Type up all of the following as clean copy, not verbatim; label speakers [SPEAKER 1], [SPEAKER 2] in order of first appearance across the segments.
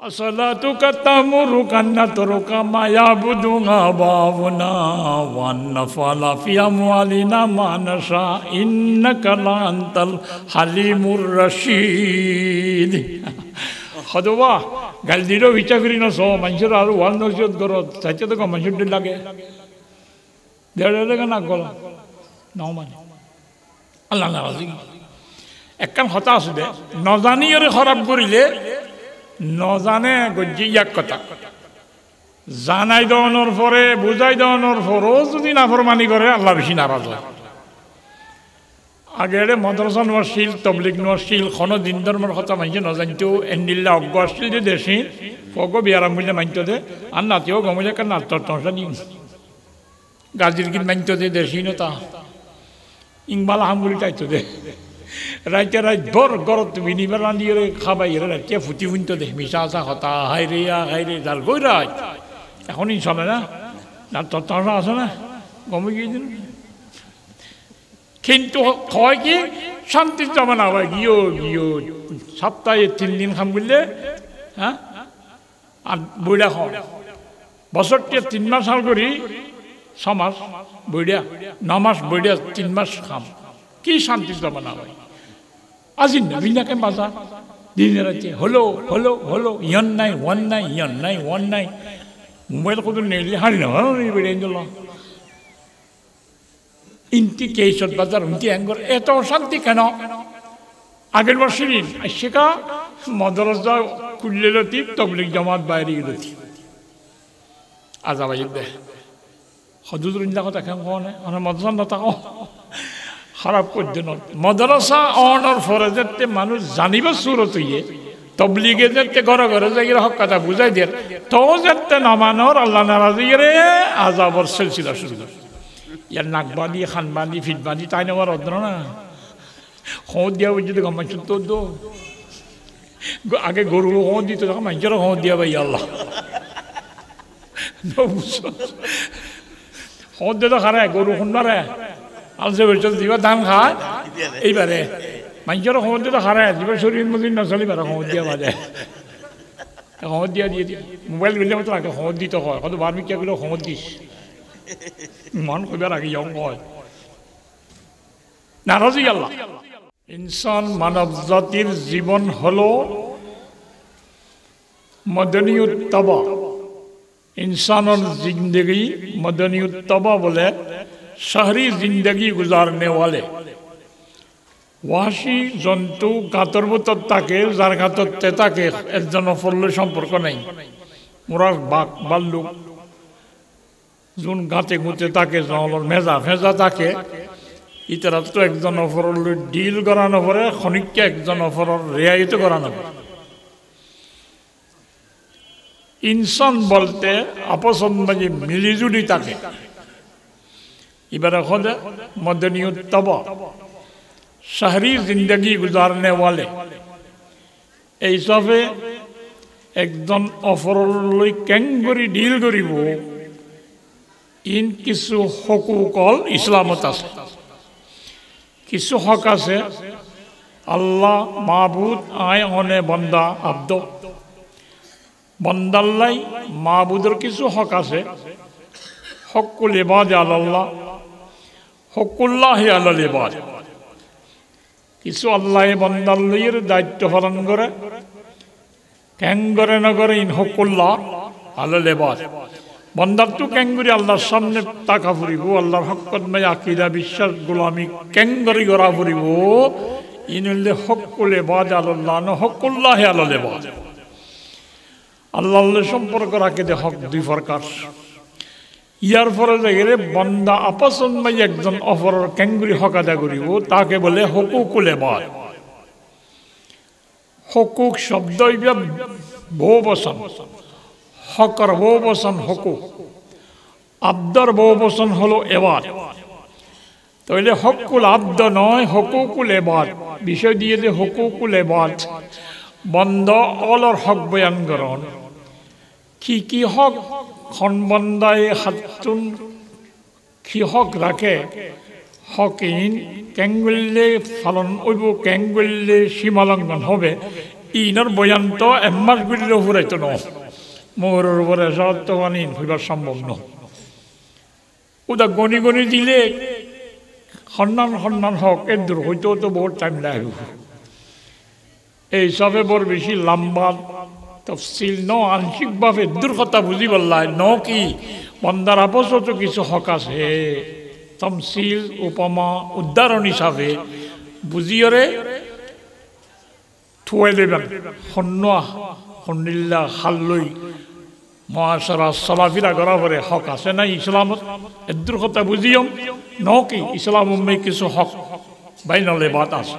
[SPEAKER 1] الصلاة تأمرك أن نترك ما يعبد آباؤنا وأن نفعل في أموالنا ما نشاء إنك لأنت الحليم الرشيد خدوا قال ديرو بيتشكرين سو منشور آرو وان نوشيد كرو سچه تو کو منشور دل لگے দেড় না গলা নাও মানে আল্লাহ নারাজি একখান হতা আছে দে নজানিয়রে খারাপ করিলে নজানে গজ্জি এক কথা জানাই দেওয়ানোর পরে বুঝাই দেওয়ানোর পরও যদি নাফরমানি করে আল্লাহ বেশি নারাজ হয় আগেরে মাদ্রাসা নশীল তবলিগ নশীল খন দিন ধর্মের কথা মানছে নজানতো এন্ডিল্লা অজ্ঞ আসছিল যে দেশে ফগ বিয়ারাম বলে মানতো দে আর নাতিও গমলে কার নাত তরসা দিন গাজির গীত মানতো দে দেশি নতা ইংবাল হামগুলি চাইতো দে রাইতে রাইত ভর গরত বিনিবার রান্দিয়ে খাবাই রাইতে ফুটি ফুনতো দে মিশা আসা হতা হাই রে যার গই রাই এখনই চলে না তার তরসা আছে না গমে গিয়ে দিন কিন্তু কয় কি শান্তির জমানা হয় গিয়েও সপ্তাহে 3 দিন খাম বললে হ্যাঁ আর বইড়া খাও বছরটি 3 মাস হাল করি 6 মাস বইড়া 9 মাস বইড়া 3 মাস খাম কি শান্তির জমানা হয় আজি নবীনাকে বাজা দিনে রাতে হলো ইয়ন নাই ওয়ান নাই মোবাইল কত নেলি হারি না বেড়ে গেল ইনটি কেশর বাজার উনটি অ্যাঙ্গর এত অশান্তি কেন আগের বছরই শেখা মাদ্রাসা কুল্লেলতি তবলিগ জামাত বাইরে গেলতি আজাবাই দে হদুদুর ইন্দা কথা কেন কোনে আর মাদ্রাসা না তাকো খারাপ করতে ন মাদ্রাসা অনর ফরজতে মানুষ জানিবা সুরত হইয়ে তবলিগে যেতে ঘরে যাই হক কথা বুঝাই দিয়ে তো যেতে নামানোর আল্লাহ নারাজি রে আজাবর সিলসিলা শুরু ইয়ার নাক বাঁধি খান বাঁধি ফিট বাঁধি তাই নেওয়ার অদ্র না খোঁজ দিয়া বুঝতে তো মানুষ তো আগে গরু খোঁজ দিত তখন মানুষেরও খোঁজ দিয়া ভাই আল্লাহ খোঁজ দিয়ে তো খারায় গরু খুনবারে আলসে বেশ দিবা ধান খায় এইবারে মানুষেরও খোঁজ দিয়ে তো খারায় দিবা শরীর মদিন নচলিবারে খোঁজ দিয়া বাজে খোঁজ দিয়া দিয়ে মোবাইল গেলে মতো আগে খোঁজ দিতে হয় কত বার্মিকিয়াগুলো খোঁজ দিস মন কইবার আগে ইয়ং হয় নারাজি আল্লাহ ইনসান মানব জাতির জীবন হলো মদনিয়ত তবা इंसानों जिंदगी मदनियत तबा बोले शहरी जिंदगी गुजारने वाले ওয়াসি জন্তু গাতর ভিতর থাকে যার গাতরতে থাকে এর জন্য ফললে সম্পর্ক নাই ওরা বাঘ ভাল্লুক যোন গাতে গুতে থাকে জঙ্গলের মেজা ফেজা থাকে ইতারা তো একজন অপরের ডিল করানো পরে ক্ষণিককে একজন অপরের রেয়ায়িত করানো পরে ইনসান বলতে আপসন মাঝে মিলিজুলি থাকে এবারে খোদে মদনিয়ত তবা শহরি জিন্দগি গুজারনে वाले এই সবে একজন অপরলৈ কেঙ্গরি ডিল করিব ইন কিছু হকুকল ইসলামত আছে কিছু হক আছে আল্লাহ মাবুদ আয় অনে বন্দা আব্দ বন্দাল্লাই মাবুদের কিছু হক আছে হকুল ইবাদ আল্লাহ হকুল্লাহ আলাল ইবাদ কিছু আল্লাহ বন্দাল্লাইয়ের দায়িত্ব পালন করে ক্যাঙ্গরে নগরে ইন হকুল্লাহ আলাল ইবাদ বন্দার তো ক্যাঙ্গুরি আল্লাহর সামনে তাকা ফুরিব আল্লাহর হকত মে আকীদা বিশ্বাস গোলামি ক্যাঙ্গরি করা ফুরিব ইনলে হকুল ইবাদ আল্লাহ ন হকুল্লাহ আলাল ইবাদ আল্লাহর সম্পর্ক রাখে দে হক দুই প্রকার ইয়ার পরে গেলে বন্দা আপসন মাই একজন অপরের ক্যাঙ্গুরি হক আদা করিব তাকে বলে হুকুকুল ইবাদ হুকুক শব্দ ইবা বহু বচন হকর বহু বচন হুকুক আব্দর বহু বচন হলো ইবাদ তাহলে হকুল আব্দ নয় হুকুকুল ইবাদ বিষয় দিয়ে যে হুকুকুল ইবাদ বন্দ অলর হক বয়ান করন কি হক খন বন্দায় হাতুন কি হক রাখে হকিন ক্যাঙ্গুল্লে ফালন ওইব ক্যাঙ্গুল্লে সীমালঙ্ঘন হবে ইনর বয়ান তো এম্মাস গুলির ফুরাইতো ন মোহরের উপরে সত্য বানিন হইবার সম্ভব ন ওটা গনি গনি দিলে সন্ধান হক এর দূর হইতেও তো বহুত টাইম লাগবে এই সবে বড় বেশি লম্বা তফসিল ন আংশিকভাবে দূর কথা বুঝি বললাই ন কি বন্দার আপসও তো কিছু হক আছে তমসিল উপমা উদাহরণ হিসাবে বুঝিয়রে থুয়াই দেবেন সন্নিল্লা খাল্লই মহাসরা চলাফিরা করা পরে হক আছে না ইসলামত এদুর কথা বুঝিয়ম ন কি ইসলাম কিছু হক বাইনলে বাত আছে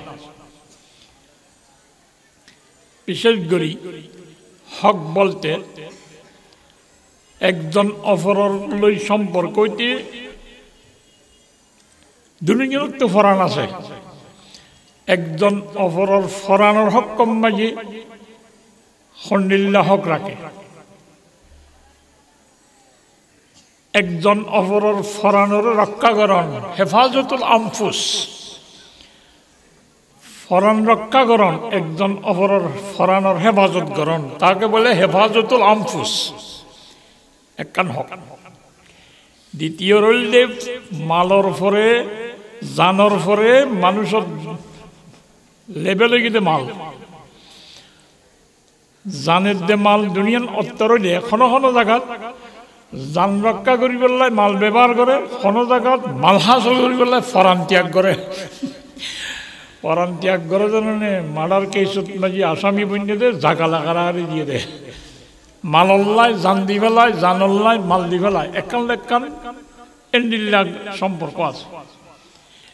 [SPEAKER 1] বিশেষ করে হক বলতে একজন অপরের লই সম্পর্ক হইতে দুনিয়ার তো ফরান আছে একজন অপরের ফরানোর হক কম মাঝে সন্নিল্লা হক রাখে একজন অপরের ফরানোর রক্ষাকরণ হেফাজতুল আনফুস ফরান রক্ষাকরণ একজন অপরের ফরানোর হেফাজত করণ তাকে বলে হেফাজতুল আনফুস একখান হক দ্বিতীয় রইলে মালর ফরে জানর ফরে মানুষের লেভেলে গিয়ে মাল জানের দে মাল দুনিয়ান অত্তর হইলে এখনো জায়গাত জান রক্ষা করি পেলাই মাল ব্যবহার করে কোনো জায়গাত মাল হাসল করি পেলাই ফরান ত্যাগ করে পরান ত্যাগ করে জানে মার্ডার কেসত মাঝি আসামি বন্যে জাগা লাগারি দিয়ে দেয় মালল্লায় জান দি ফেলায় জানল্লায় মাল দি ফেলায় একান এন্ডিল্লা সম্পর্ক আছে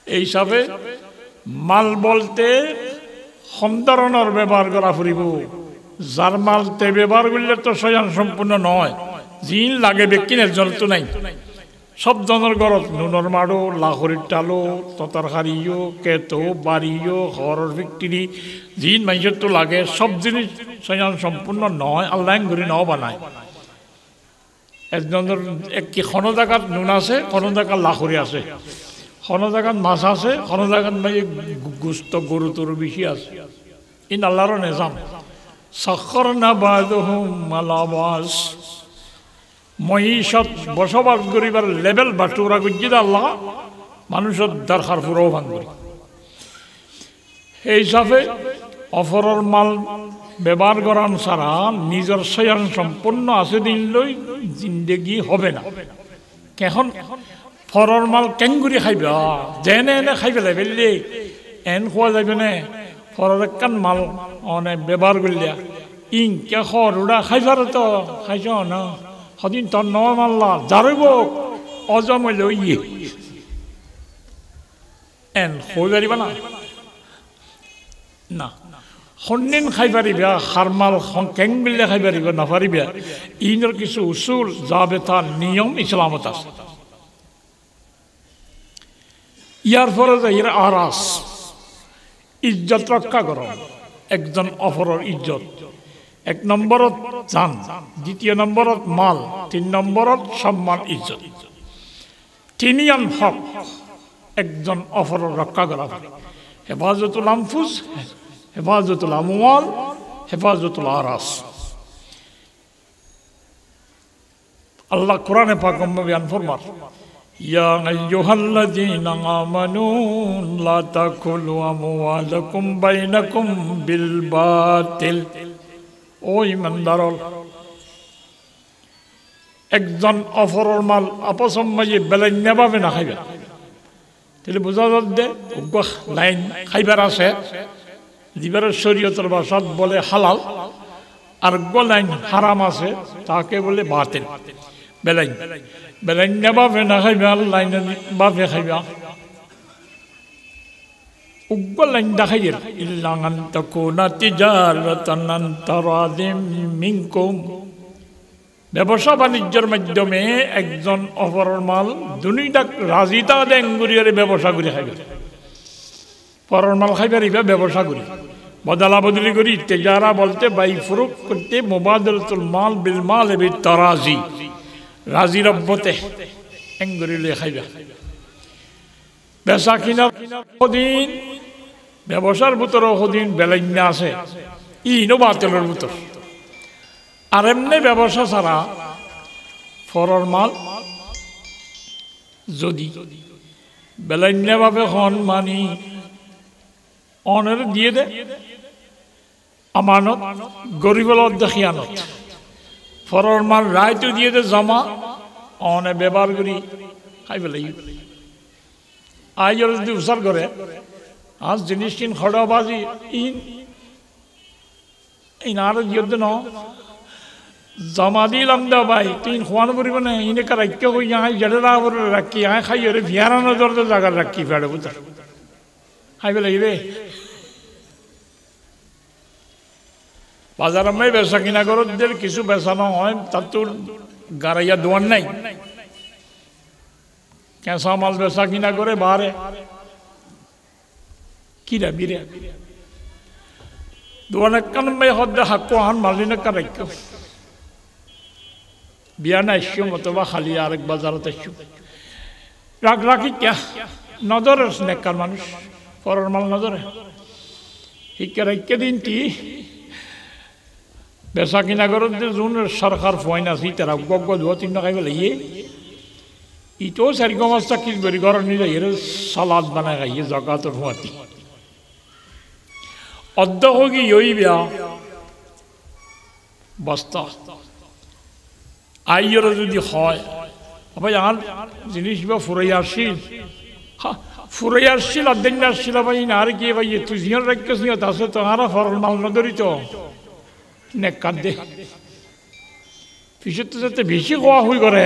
[SPEAKER 1] এই হিসাবে মাল বলতে সন্তারণের ব্যবহার করা ফুরিব যার মালতে ব্যবহার করলে তো স্বয়ং সম্পূর্ণ নয় জিন লাগে ব্যক্তিনের জল তো নাই সব জনের ঘরত নুনর মাড়ো লাহরির টালো তরকারিও কেতো বাড়িও ঘরের ফ্যাক্টরি জিন মানুষের তো লাগে সব জিনিস স্বয়ং সম্পূর্ণ নয় আল্লাহ ঘুরি নাও বানায় একজনের কি কোনো জায়গাত নুন আছে কোনো জায়গার লাহরি আছে কোনো জায়গাত মাছ আছে কোনো জায়গাত মানে গুস্ত গরু তরু বেশি আছে ইন আল্লাহর নিজাম সাখরনা বাদহুম মালাবাস মহিষত বসবাস করিবার লেভেল বাটুরা গুজিদ আল্লাহ মানুষের দরকার পুরো ভাঙ করি এই হিসাবে অপরের মাল ব্যবহার করান ছাড়া নিজের স্বয়ং সম্পূর্ণ আছে দিন লই জিন্দেগি হবে না কেখন ফরর মাল কেঙ্গুরি খাইবা যেনে এনে খাইবে লাগবে এন খোয়া যাবে না ফরর একখান মাল অনে ব্যবহার করলিয়া ইং কে খরুড়া খাইবার তো খাইছ না সদিন তোর ন মাল্লা যারব অজমলে ইয়ে এন হই পারিবা না না সন্নিন খাই পারিবা খারমাল কেং বিলে খাই পারিবা নাপারিবা ইনৰ কিছু উসুল জাবেতা নিয়ম ইসলামত আছে ইয়ার পরে যাইর আরাস ইজ্জত রক্ষা করো একজন অপরের ইজ্জত এক নম্বরত জান দ্বিতীয় নম্বরত মাল তিন নম্বরত সম্মান ইজ্জত তিনিয়ান হক একজন অপরের রক্ষা করা হেফাজতুল আনফুস হেফাজতুল আমওয়াল হেফাজতুল আরাস আল্লাহ কোরআনে পাক বয়ান ফরমান ইয়া আইয়ুহাল্লাযীনা আমানু লা তাকুলু আমওয়ালাকুম বাইনাকুম বিল বাতিল ও ইমানদারল একজন অপরের মাল আপসম্মায়ে বেলাইনা ভাবে না খাইবা তাহলে বোঝা যাচ্ছে লাইন খাইবার আছে দিবারের শরীয়তের ভাষাত বলে হালাল আর লাইন হারাম আছে তাকে বলে বাতিল বেলাইন বেলাইনা ভাবে না খাইবা লাইন ভাবে খাইবা লাইন দেখাইয়ের ইল্লা আন তাকুনা তিজারাতান আন তারাদিম মিনকুম ব্যবসা বাণিজ্যের মাধ্যমে একজন অপরের মাল দুনিটা রাজিতা দেঙ্গুরিয়ারে ব্যবসা করে খাইবে পরের মাল খাইবারিবা ব্যবসা করি বদলা বদলি করি তেজারা বলতে বাই ফুরুক করতে মুবাদালাতুল মাল বিল মাল বিত তারাজি রাজি রব্বতে এঙ্গুরিলে খাইবা বেচা কিনা দিন ব্যবসার ভিতরে দিন বেলাইনা আছে ইনো বাতিলের ভিতর আর এমনি ব্যবসা ছাড়া ফরর মাল যদি বেলাইন্যভাবে হন মানি অনের দিয়ে দে আমানত গরিবের দেখিয়ানত ফরর মাল রায়তো দিয়ে দে জমা অনে ব্যবহার করি খাই পেলাই আইজর যদি উচার করে আজ জিনিস কিন খড়াবাজি ইন আর যুদ্ধ ন জমা দিলাম দা ভাই তুই খোয়ানো পড়ব না ইনে রাখতে হই আয় জেডা রাখি আয় খাই রে ভিয়ারানো দরজা জায়গা রাখি ফেড়ে বুঝতে খাই পেলাই রে বাজার আমি বেচা কিনা করদের কিছু বেচানো হয় তার তোর গাড়াইয়া দোয়ান নাই কেঁচা মাল বেচা কিনা করে বাহারে কিরা বিরে দোয়ান একখান হদ্দে হাক্কো আন মালিনে রাখো বিয়া না এসছো মতবা খালি আরেক বাজারত এসছো রাগ রাখি কে নজর নেককার মানুষ পরের মাল নজরে শিক্ষা রাখকে দিনটি বেচা কিনা করত যোন সরকার ফয়ন আছে তারা গগ দোয়া তিন খাই পেলে ইটো চারিগো মাছটা কি করি ঘর নিয়ে যাই সালাদ বানাই খাইয়ে জগাতর হুয়াতি অর্ধ হোগি ইই বিয়া বস্তা আইয়র যদি হয় ভাই আর জিনিস বা ফুরাই আসছিল ফুরাই আসছিল অর্ধেক আসছিল ভাই না আর কি ভাই তুই জিয়র রাখিস নিয়ত আছে তো আর ফরল মাল নদরি তো নে কাঁদে পিছত যাতে বেশি খোয়া হই করে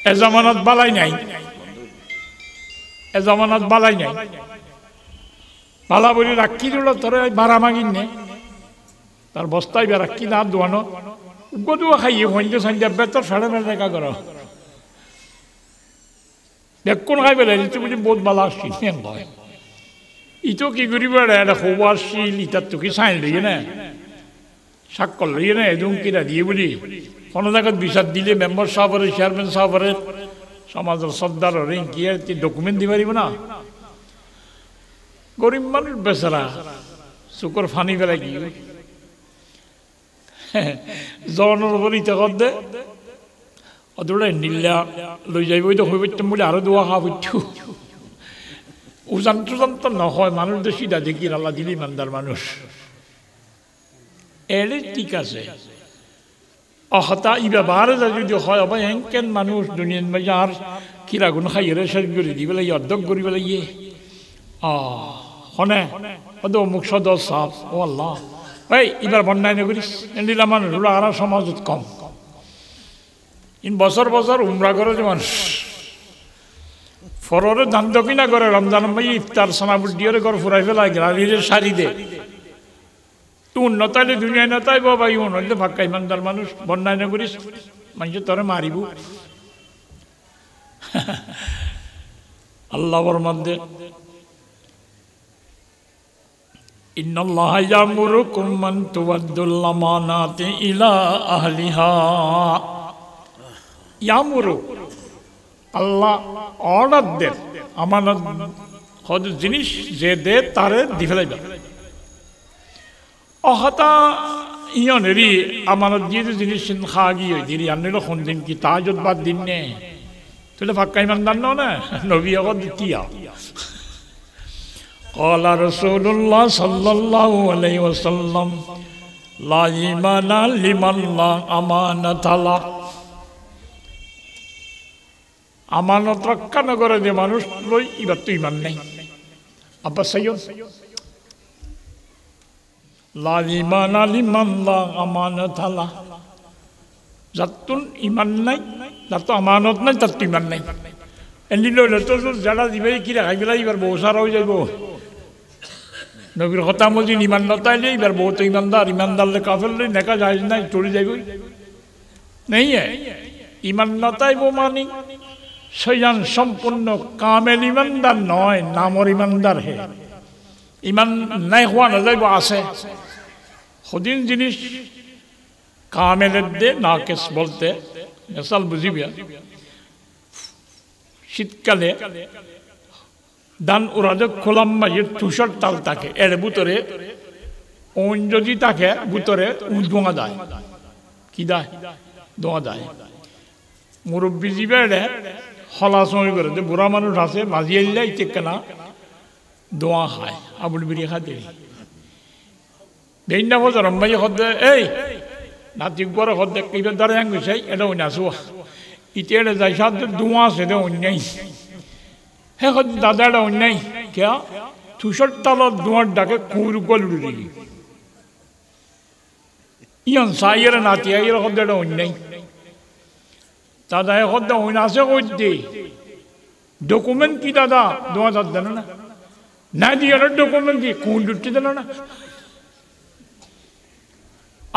[SPEAKER 1] এ জামানত বালাই নাই এ জামানত বালাই নাই বালা বলি রাখি দিল তোরে ভাড়া মাগিন নে তার বস্তায় বে রাখি না দোয়ানো গদুয়া খাইয়ে হইতে সন্ধ্যা বেতর সাড়ে না দেখা করো দেখুন খাই পেলে তুই বুঝি বহুত বালা আসছি নয় ইটো কি করিব এটা খুব আসছিল ইটার তো কি সাইন লইয়ে না সাক্ষর লইয়ে না এদম কিরা দিয়ে বলি কোনো জায়গায় বিচার দিলে মেম্বার সাহেবের চেয়ারম্যান সাহেবের সমাজের সর্দার কি ডকুমেন্ট দিয়ে পারিব না গরিব মানুষ বেচারা চুকর ফানি পেলাই কি জনের উপর ইটা কর দে অতটা নীলা লৈ যাইব তো হয়ে পড়তাম বলে আরো দোয়া খাওয়া পড়ছু উজান টুজান তো নহয় মানুষ তো সিধা দেখি আল্লাহ দিলি ইমানদার মানুষ এলে ঠিক আছে অহতা ই ব্যবহারে যদি হয় আবার এনকেন মানুষ দুনিয়ার মাঝে আর কিরাগুন খাই শেষ করে দি পেলাই অর্ধক করি পেলাই ইয়ে হনে হয়তো অমুক সদ সাপ ও আল্লাহ এই এবার বন্যায় নগরিস এন্ডিলা মানুষ আর সমাজত কম ইন বছর বছর উমরা করে যে মানুষ ফররে ধান দক্ষিণা করে রমজান মাই ইফতার সানাবুল দিয়ে ঘর ফুরাই ফেলাই গাড়ির সারি দে তুই নতাইলে দুনিয়ায় নতাই বাবা ইউ নইলে ফাঁকা ইমানদার মানুষ বন্যায় নগরিস মানুষ তোরে মারিব আল্লাহর মধ্যে ইন্নাল্লাহা ইয়ামুরুকুম মান তুওয়াদ্দুল আমানাতি ইলা আহলিহা ইয়ামুরু আল্লাহ অর্ডার দেন আমানত কত জিনিস যে দে তারে দি ফেলাইবা অহতা ইয়নেরি আমানত দিয়ে জিনিস খা গিয়ে দিলি আনলো কোন দিন কি তাহাজ্জুদ বাদ দিন নে তুই ফাঁকা ইমানদার নও না নবী আগত দিয়া قال رسول الله صلى الله عليه وسلم لا إيمان لمن لا أمانة له আমানত রক্ষা না করে যে মানুষ লই এবার তো ইমান নাই আব্বা সাইয়দ লা ঈমান লিমান লা আমানাত লা যাতুন ইমান নাই যাতো আমানত নাই তাত ইমান নাই এলি লইলে তো যারা দিবে কি রাখাই বেলা এবার বহু সারা হয়ে যাইব নবীর কথা মজি ইমান নতাইলে এবার বহুত ইমানদার ইমানদারলে কাফের লই নেকা যায় নাই চলে যাইব নেই ইমান নতাইব মানি সৈয়ান সম্পূর্ণ কামেল ইমানদার নয় নামর ইমানদার হে ইমান নাই হওয়া না যাইব আছে সদিন জিনিস কামেলের দে নাকেস বলতে মেসাল বুঝিবিয়া শীতকালে ধান উড়াতে খোলাম মাঝে তুষার তাল থাকে এর ভিতরে ওন যদি তাকে ভিতরে দোয়া দেয় কি দেয় দোয়া দেয় মুরব্বী জীবে হলাচই করে যে বুড়া মানুষ আছে মাঝি এলে ইচ্ছে না দোয়া খায় আবুল বিড়ি খাতে দেন না বছর রম্বাই হদ্দে এই নাতিক বড় হদ্দে কিবার দ্বারা হ্যাং গেছে এটা ওই নাচো ইতে এটা যাই সাথে দোয়া আছে দে অন্যায় হ্যাঁ দাদা এটা অন্যায় কে তুষার তালার দোয়ার ডাকে কুর গল উড়ি ইয়ান সাইয়ের নাতি আইয়ের হদ্দে এটা অন্যায় দাদা হদ্দে ওই নাচে করতে ডকুমেন্ট কি দাদা দোয়া দাদ দেন না না দিয়ে ডকুমেন্ট কি কোন ডুটি দেন না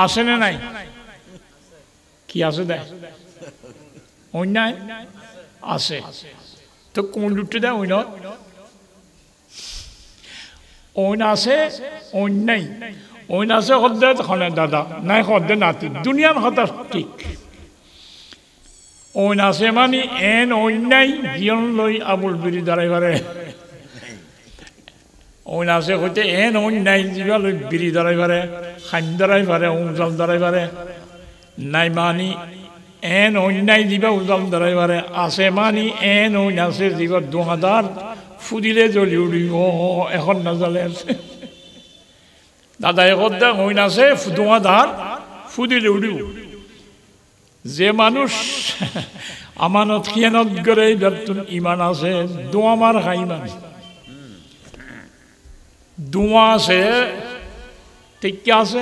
[SPEAKER 1] আছে না নাই কি আছে দেয় অন্যায় আছে তো কোন ডুটি দেয় ওই ওইন আছে অন্যায় ওইন আছে হদ্দে খনে দাদা নাই হদ্দে নাতি দুনিয়ার হতা ঠিক ওইন আছে মানে এন অন্যায় জীবন লই আবুল বিড়ি দাঁড়াইবারে ওইন আছে হইতে এন অন্যায় জীবা লই বিড়ি দাঁড়াইবারে খান দাঁড়াইবারে উজাল দাঁড়াইবারে নাই মানি এন অন্যায় জীবা উজাল দাঁড়াইবারে আছে মানি এন ওইন আছে জীবা 2000 ফুদিলে জ্বলি উঠিব এখন নাজালে আছে দাদা এখন দেখ ওইন আছে 2000 ফুদিলে উঠিব যে মানুষ আমানত খিয়ানত করে বেতন ইমান আছে দোয়া মার খাই মানে দোয়া আছে ঠিক আছে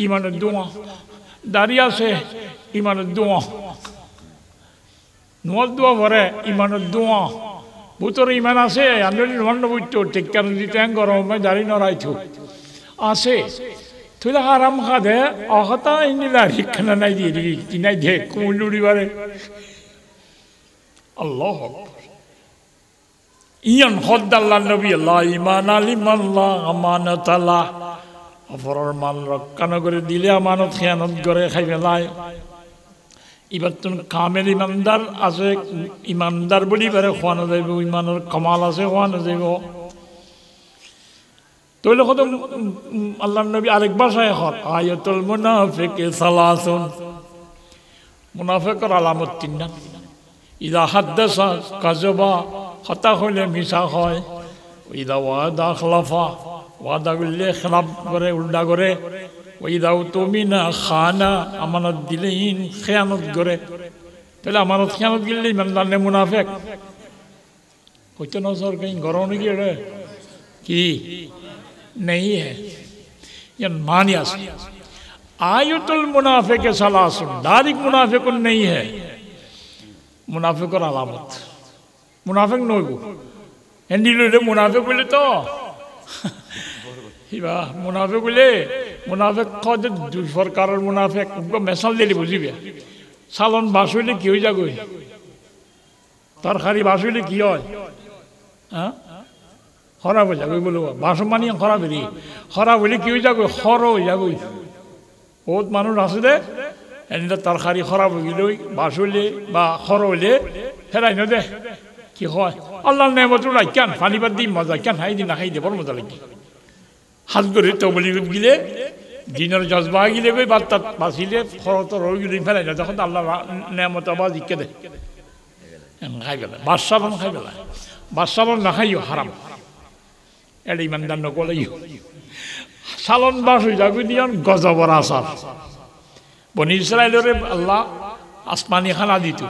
[SPEAKER 1] ইমানের দোয়া দাঁড়িয়ে আছে ইমানের দোয়া নোয়ার দোয়া ভরে ইমানের দোয়া ভূতর ইমান আছে আন্দোলন মন্ড বুঝতো ঠিক কেন দিতে গরম দাঁড়িয়ে নড়াইতো আছে তুই আরাম খা দে অহতা ইনিলা শিক্ষা নাই দিয়ে দিবি কি নাই দে কুমুল উড়িবারে আল্লাহ ইয়ান হদ্দাল্লাহ নবী আল্লাহ ইমান আলিমাল্লাহ আমানত আল্লাহ অপরের মান রক্ষা করে দিলে আমানত খেয়ানত করে খাই পেলায় এবার তুমি কামেল ইমানদার আছে ইমানদার বলি পারে খোয়ানো যাইব ইমানের কমাল আছে খোয়ানো যাইব তৈলে কত আল্লাহ নবী আরেক ভাষায় এখন আয়াতুল মুনাফিকি সালাসুন মুনাফিকের আলামত 3টা ইদা হাদ্দাসা কাযাবা কথা হইলে মিছা হয় ইদা ওয়াদা খলাফা ওয়াদা করলে খেলাফ করে উল্টা করে ইদা উতুমিনা খানা আমানত দিলেইন খেয়ানত করে তাহলে আমানত খেয়ানত গেলে ইমানদার নে মুনাফিক কইতে নজর কই গরম নাকি রে কি नहीं है ये मानियास आयतुल मुनाफिक सलासुन दारिक मुनाफिक नहीं है मुनाफिक और अलामत मुनाफिक नोगु हिंदी मुनाफिक बोले तो हिबा मुनाफिक बोले मुनाफिक कद दूसर कारण मुनाफिक उनको मिसाल दे ली बुझी बिया सालन बासुले की हो जागो तरकारी बासुले की हो हाँ खराब हो जाए बोलो बासम मानी खराब है खराब होले कि हो जाए खर हो जाए बहुत मानुष आसे दे एने तरकारी खराब हो गई बासुले बा खर होले फेराई न दे कि হয় আল্লাহর নেয়ামত রাখেন পানি বাদ দি মজা কেন হাই দি না খাই দে বড় মজা লাগে হাত করে তো বলি গিলে দিনের জজবা গিলে কই বাত বাসিলে খরত রই গিলে ফেলাই না তখন আল্লাহ নেয়ামত আবার দিকে দে খাই গেল বাদশাহ খাই গেল বাদশাহ না খাইও হারাম এটা ইমানদার নকলেই সালন বাস হয়ে যাবে দিয়ন গজবর আসার বনি ইসরায়েলের আল্লাহ আসমানি খানা দিত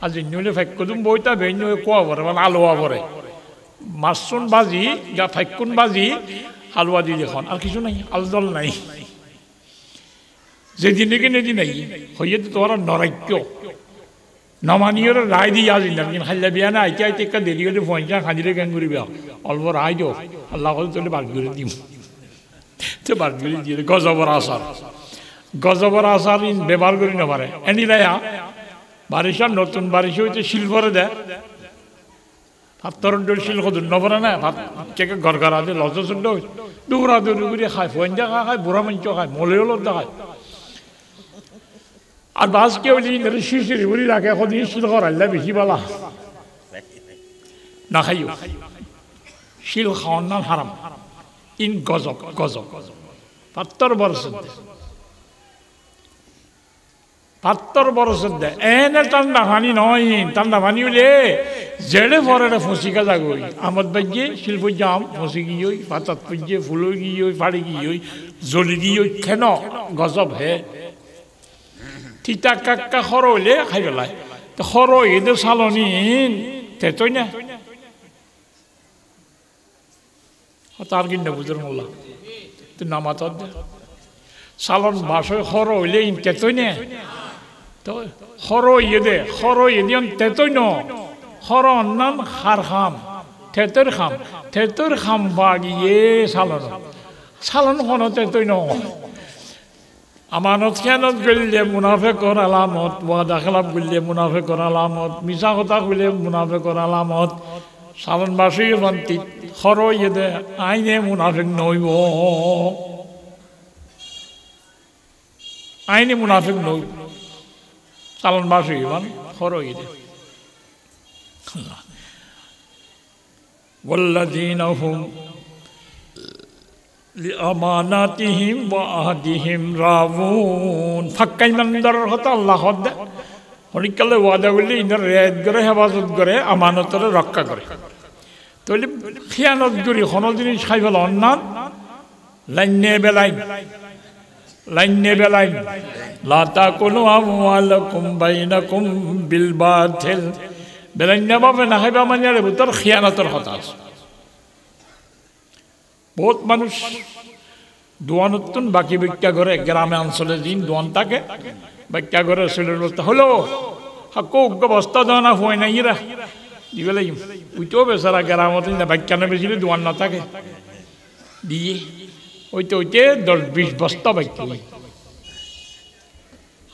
[SPEAKER 1] আজ নিলে ফাইকুম বইটা বেন্য কোয়া পরে মানে আলোয়া পরে মাছরুম বাজি গা ফাইকুন বাজি হালুয়া দিয়ে দেখুন আর কিছু নাই আলদল নাই যেদিন নাকি নেদিন নাই হইয়ে তো তোমার নরাক্য নমানিয়র রায় দিয়ে আসি না কিন্তু খাইলে বিয়া না আইতে আইতে একটা দেরি হলে পয়সা খাঁজিলে কেন করিবি অল্প রায় দিও আল্লাহ হলে তোলে বার করে দিম তো বার করে দিয়ে গজবর আসার ব্যবহার করি না পারে এনি রায়া বারিশার নতুন বারিশ হইতে শিল্পরে দেয় ভাতর শিল কত নপরে না ভাত কেকে ঘর ঘর আছে লজ চন্ড দৌড়া দৌড়ি করে খায় পয়সা খায় বুড়া মাংস খায় মলেও লজ্জা খায় আর বাস কেউ শিশির বলি রাখে এখন শিল করাইলে বেশি বলা না খাইও শিল খাওয়ার নাম হারাম ইন গজব গজব 70 বরস 70 বরস দে এনে ঠান্ডা পানি নয় ঠান্ডা পানি হলে জেড়ে পরে ফসিকা যাগই আমদ বাজ্যে শিল্প জাম ফসি গিয়ে পাতাত পুজে ফুল গিয়ে ফাড়ি গিয়ে জ্বলি গিয়ে কেন গজব হে তিতা কাক্কা খর হইলে খাই পেলায় তো খর এদের সালনি তেতই না তার কিনে বুঝের মোল্লা তুই নামাত সালন বাসয় খর হইলে তেতই না তো খর ইয়ে দে খর ইয়ে তেতই ন খর অন্যান খার খাম থেতর খাম বাগিয়ে সালন সালন খন তেতই ন আমানত খেয়ানত গলিলে মুনাফেকর আলামত ওয়াদা খেলাপ গলিলে মুনাফেকর আলামত মিছা কথা কইলে মুনাফেকর আলামত সালন বাসী বান্তি খর ইয়ে দে আইনে মুনাফেক নইব আইনে মুনাফেক নইব সালন বাসী বান খর ইয়ে দে والذين هم لأماناتهم وعهدهم راعون ফাক্কাই মানদারের কথা আল্লাহ দে হরিকালে ওয়াদা করলে ইনার রেয়াত করে হেফাজত করে আমানতরে রক্ষা করে তাহলে খিয়ানত করি কোনো জিনিস খাই ফেল অন্যান লাইনে বেলাইন লা তাকুলু আমওয়ালাকুম বাইনাকুম বিল বাতিল বেলাইন ভাবে না খাইবা মানে ভিতর খিয়ানতের কথা আছে বহুত মানুষ দোয়ানতুন বাকি ভিক্ষা করে গ্রামে অঞ্চলে দিন দোয়ান থাকে ভিক্ষা করে ছেলের বস্তা হলো হাকো বস্তা দেওয়া না হয় না ইরা দিবেলাই ওইটাও বেচারা গ্রামতে ভিক্ষা না বেশিলে দোয়ান না থাকে দিয়ে ওইতে 10-20 বস্তা ভিক্ষা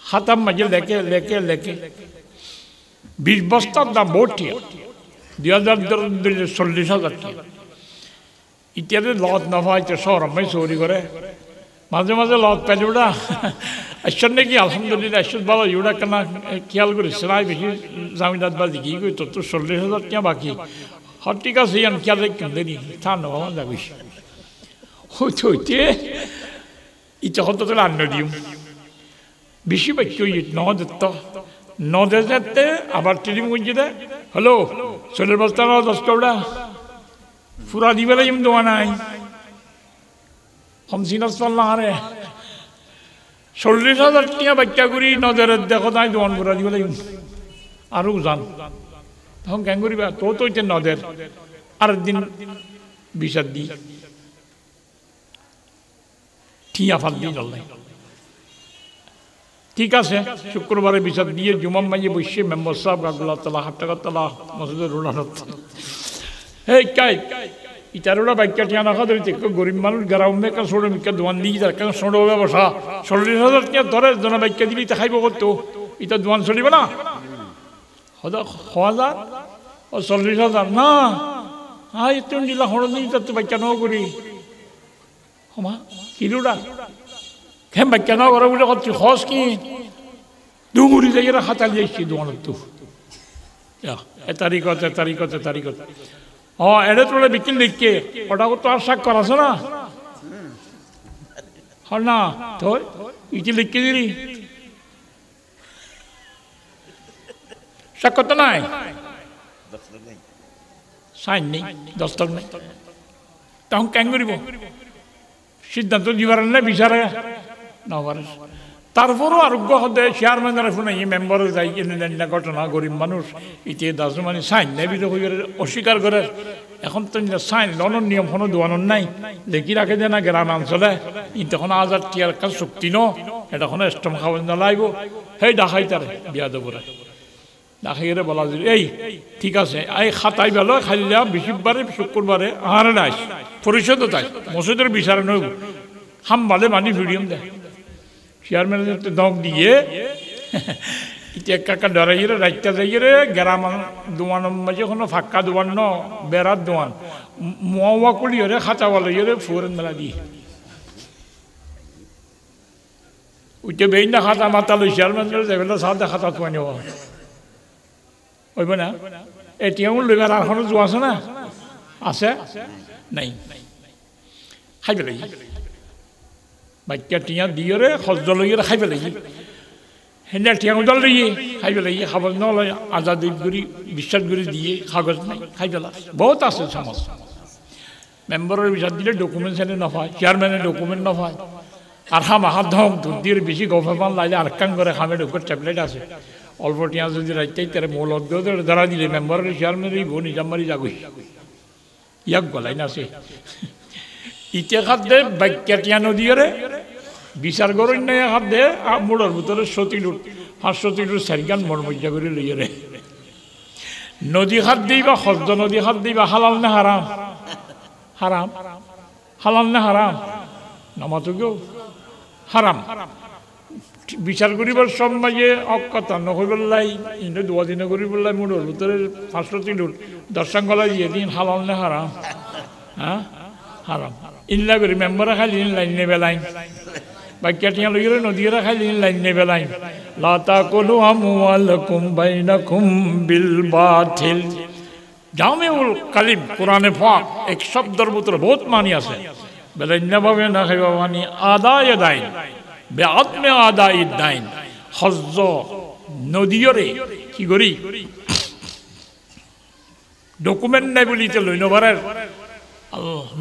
[SPEAKER 1] হাতাম মাঝে লেখে 20 বস্তার দাম বহুত টিয়া 2040,000 টাকা ইত্যাদি লত না পাইতে সরমাই চৌরি করে মাঝে মাঝে লত পাইলে ওটা আসছেন নাকি আলহামদুলিল্লাহ আসছেন বাবা ইউটা কেনা খেয়াল করিস নাই বেশি জামিনাত বাজি কি কই তোর তো 40,000 টাকা বাকি হর ঠিক আছে ইয়ান খেয়াল রাখেন দেরি থান বাবা যাবিস হইতে ইচ্ছা হতো তাহলে আন্ন দিও বেশি বাক্য নদে যেতে আবার ট্রেনিং করছে দে হ্যালো চলের বস্তা 10 টাকা পুরা দিবে ইম দোয়া নাই রে 40,000 টাকা বাচ্চা করি নজরের দেখো তাই দোয়ান পুরা দিবে আরো জান তখন কেন করিবা তো নদের আর দিন বিষাদ দি ঠিয়া ফাল দিয়ে চল ঠিক আছে শুক্রবারে বিষাদ দিয়ে জুমাম মাইয়ে বসে মেম্বার সাহেব আল্লাহ তালা হাট্টাকা তালা মসজিদের রুনারত হে কাই ইটারোরা বাইকা টিয়া না খাওয়া ধরতে গরিব মানুষ গ্রামে কাজ ছোটো মিকা দোয়ান দিয়ে যার কারণ ছোটো ব্যবসা 40,000 টাকা ধরে জনা বাইকা দিলে ইটা খাইব করতো ইটা দোয়ান চলিব না 1,000 ও 40,000 না হাই তুমি দিলা হড় দিই তো বাইকা নাও করি হমা কিলোটা খেম বাইকা নাও করে বলে করছি খস কি ডুমুরি যাই হাতালি আসছি দোয়ানের তো তারিখত এটা তোলে বিক্রি লিখকে ওটা তো আর শাক করা আছে না হল না তো ইটি লিখকে দিলি শাক করতে নাই সাইন নেই দস্তক নেই তখন কেন করিব সিদ্ধান্ত দিবার না বিচারে না তারপরও আরোগ্য হতে চেয়ারম্যানের ফোনে মেম্বারে যাই কিনে ঘটনা গরিব মানুষ ইতি দাস মানে সাইন নেবি তো অস্বীকার করে এখন তো সাইন লনের নিয়ম কোনো দোয়ানোর নাই লেখি রাখে যে না গ্রাম অঞ্চলে তখন 1,000 টাকার কাজ চুক্তি ন এটা কোনো স্টম খাবার না লাগব সেই ডাকাই তারে বিয়া দেবরে ডাকাইরে বলা যে এই ঠিক আছে এই খাতাই বেলো খাইলে বৃহস্পতিবারে শুক্রবারে আহারে নাই পরিষদ তাই মসজিদের বিচারে নইব হামবালে মানি ভিডিওম দেয় চেয়ারম্যানের দম দিয়ে কাকা ডরাইয়ে রাইতা যাইয়ে গ্রাম দোয়ানোর মাঝে কোনো ফাঁকা দোয়ান ন বেড়ার দোয়ান মোয়া করি রে খাতা বলো ইয়ে ফুরেন মেলা দিয়ে উঠে বেই না খাতা মাতালো চেয়ারম্যানের যাবে সাদা খাতা তো আনি হইব না এটিএম লইবার আর কোনো জো আছে না আছে নাই খাই পেলাই বাক্যা টিয়া দিয়ে রে খজ্জ লইয়ে খাই পেলাই হেনে টিয়া উদল লইয়ে খাই পেলাই খাবার নলয় আজাদি গুড়ি বিশ্বাস গুড়ি দিয়ে কাগজ নাই খাই পেলা বহুত আছে সমাজ মেম্বারের বিচার দিলে ডকুমেন্টস এনে নফায় চেয়ারম্যানের ডকুমেন্ট নফায় আর হাত ধম দুধ দিয়ে বেশি গভর্নমেন্ট লাইলে আর কান করে খামের উপর ট্যাবলেট আছে অল্প টিয়া যদি রাইতেই তার মূল অধ্যয় ধরা দিলে মেম্বারের চেয়ারম্যানের বউ নিজামারি যাগই ইয়াক গলাই না আছে ইতে খাত দে বাক্যা টিয়া নদী রে বিচার করেন না হাত দে মোড়ের ভিতরে 500 সারিগান মরমজ্জা করে লইয়ে রে নদী হাত দিই বা হজ্জ নদী হাত দিই বা হালাল না হারাম হারাম হালাল না হারাম নামাজ কেউ হারাম বিচার করিবার সময় অকথা নহইবলাই ইন্দ্র দোয়া দিন করি বললাই মোড়ের ভিতরে 500 দর্শন গলা দিয়ে দিন হালাল না হারাম হ্যাঁ হারাম ইল্লা করি মেম্বারে খালি লাইন নেবে লাইন বাক্যা টিয়া লইরে নদীরা খালি লাইন নেবে লাইন লা তাকুলু আমওয়ালাকুম বাইনাকুম বিল বাতিল জামিউল কালিম কোরআনে পাক এক শব্দের ভিতরে বহুত মানি আছে বেলাইনা ভাবে না খাইবা মানি আদায় দাইন বেআদমে আদায় দাইন হজ্জ নদীরে কি করি ডকুমেন্ট নাই বলিতে লই নবারের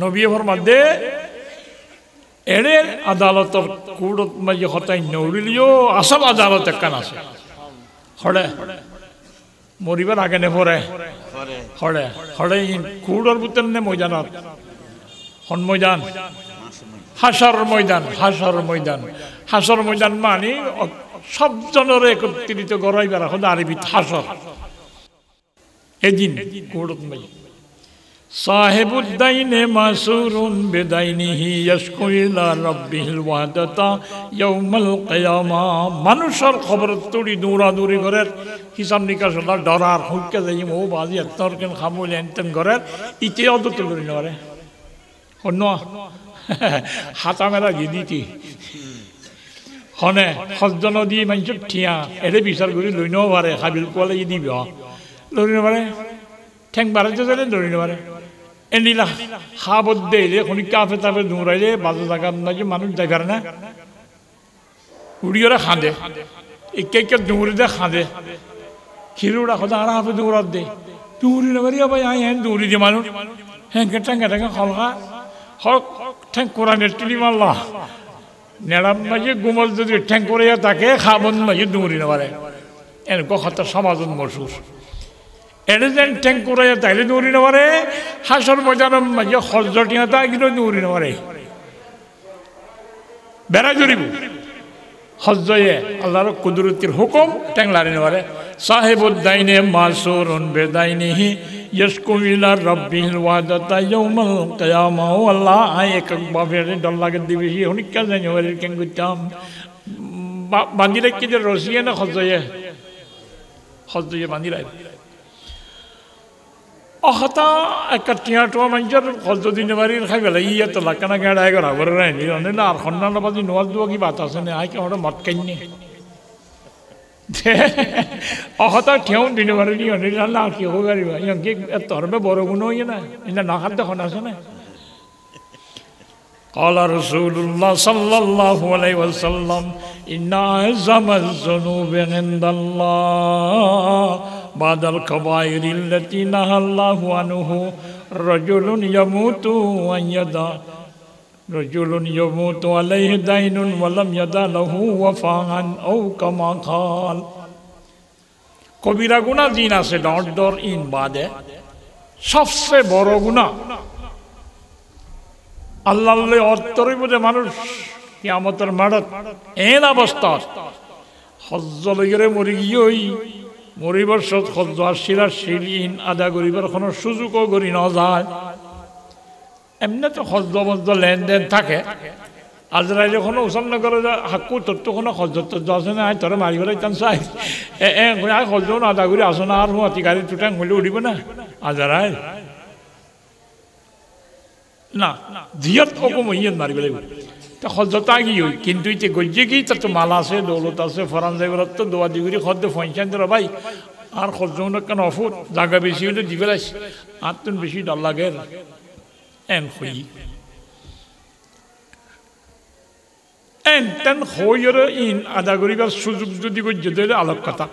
[SPEAKER 1] নবী ফরমাদে এনে আদালতের কোর্টত মাঝে হতাই নৌরিলিও আসল আদালত একখান আছে হড়ে মরিবার আগে নে পরে হড়ে হড়ে কোর্টের ভিতর নে ময়দানত হন ময়দান হাসর ময়দান হাসর ময়দান হাসর ময়দান মানে সব জনের একত্রিত গড়াইবার এখন আরবি হাসর এদিন কোর্টত মাঝে সাহেবুদ্দাইনে মাসুরুন বেদাইনিহি ইয়াশকু ইলা রাব্বিহিল ওয়াদাতা ইয়াউমাল কিয়ামা মানুষের খবর তুড়ি দৌড়াদৌড়ি করের হিসাব নিকাশ ডরার হুঁকে যাই মো বাজি তর্কেন খামুল এনতেন করের ইতে অদত করি নরে অন্য হাতা মেলা গিদিতি হনে হজ্জ নদী মানুষ ঠিয়া এলে বিচার করি লই ন পারে হাবিল কোয়ালে দিব লই ন পারে ঠেং বাড়াইতে জানে ধরি ন পারে এনিলা হাবত দেইলে কোন কাফে তাফে দৌড়াইলে বাজে জায়গা নাকি মানুষ যাইবার না উড়িয়ে খাঁদে একে দৌড়ি দে খাঁদে খিরুড়া খোদা আর হাফে দৌড়াত দে দৌড়ি না পারি ভাই আই হ্যাঁ দৌড়ি দিয়ে মানুষ হ্যাঁ ঠেঙ্গা ঠেঙ্গা খলকা হক ঠেং কোরআনের টিলি মারলা নেড়াম মাঝে গুমল যদি ঠেং করে তাকে খাবন মাঝে দৌড়ি না পারে এরকম কথা সমাজন মসুর এনে যেন ঠেং করে তাইলে দৌড়ি না পারে হাসর ময়দানের মাঝে হজ্জ টিয়া তা কিন্তু দৌড়ি না পারে বেড়া জড়িব হজ্জয়ে আল্লাহর কুদরতির হুকুম ঠেং লারি না পারে সাহেবুদ্দাইনে মাসুরুন বেদাইনিহি ইয়াশকু ইলা রাব্বিহিল ওয়াদাতা ইয়াউমাল কিয়ামা আল্লাহ এক ভাবে ডর লাগে দিবি হনিকা জানি ওরে কেন গতাম বান্দিলে কি যে রসিয়ে না হজ্জয়ে বান্দিলে অহতা একটা টিয়া টোয়া মানুষের হজ্জ দিনে বাড়ির খাই পেলে ইয়ে তো লাকানা গেড়া এগার আগরে রাইনি অনেক আর সন্ন্যান বাজি নোয়াজ দেওয়া কি বাত আছে না আই কে ওটা মত কাইনি অহতা ঠেউ দিনে বাড়ি নি অনেক না কি হো গাড়ি ভাই কি তরবে বড় গুণ হইয়ে না এটা না খাদ্য খন আছে না قال رسول الله صلى الله عليه وسلم إن أعظم الذنوب عند الله بعد الكبائر التي نهى الله عنه رجل يموت عليه دين ولم يدع له وفاء أو كما قال কবিরা গুনাহ দিন আছে ডর ইন বাদে সবচেয়ে বড় গুনাহ আল্লাহ অর্থরই বোঝে মানুষ কিয়ামতের মাঠত এন অবস্থা হজ্জ লইরে মরি গিয়েই মরিবার সত হজ্জ আসিরা শিরিন আদা করিবার কোনো সুযোগও করি না যায় এমনি তো হজ্জ মজ্জ লেনদেন থাকে আজরাইলে কোনো উসান না করে হাক্কু তোর তো কোনো হজ্জ টজ্জ আছে না আয় তোরা মারিবার চান্স আয় আয় হজ্জ আদা করি আসো না আর হাতি গাড়ি টুটাং হলে উঠিব না আজরাই না জিয়ত ওকম ইয়ত মারিব লাগিব তা হজ্জতা কি হই কিন্তু ইতে গজ্জে কি তা তো মাল আছে দৌলত আছে ফরান জায়গাত তো দোয়া দিগুরি খদ্দ ফইনচান তোরা ভাই আর হজ্জন কেন অফুট জায়গা বেশি হলে দিবেলাইস আর তুন বেশি ডর লাগে এন হই তেন হইর ইন আদা করিবার সুযোগ যদি যদি আলোক কথা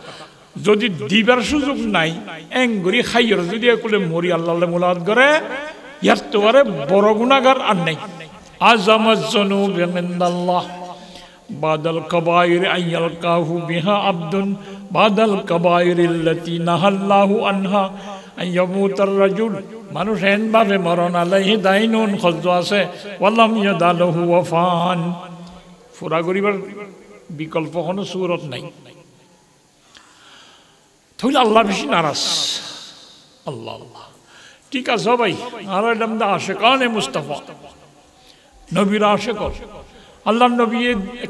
[SPEAKER 1] যদি দিবার সুযোগ নাই এঙ্গুরি খাইয়র যদি একলে মরি আল্লাহ মুলাদ করে ইয়ার তো আরে বড় গুনাহগার আর নাই আযামাজ যুনুব ইনদাল্লাহ বাদাল কাবায়ির আইয়ালকাহু বিহা আবদুন বাদাল কাবায়িরিল্লাতি নাহাল্লাহু আনহা আইয়ামুতার রাজুল মানুষ এন ভাবে মরণ আলাইহি দাইনুন খজ্জ আছে ওয়ালাম ইয়াদালহু ওয়াফান ফুরা করিবার বিকল্প কোনো সূরত নাই তাহলে আল্লাহ বেশি নারাজ আল্লাহ আল্লাহ ঠিক আছে ভাই আর এরকম দা আশিকানে মুস্তাফা নবীর আশিক আল্লাহ নবী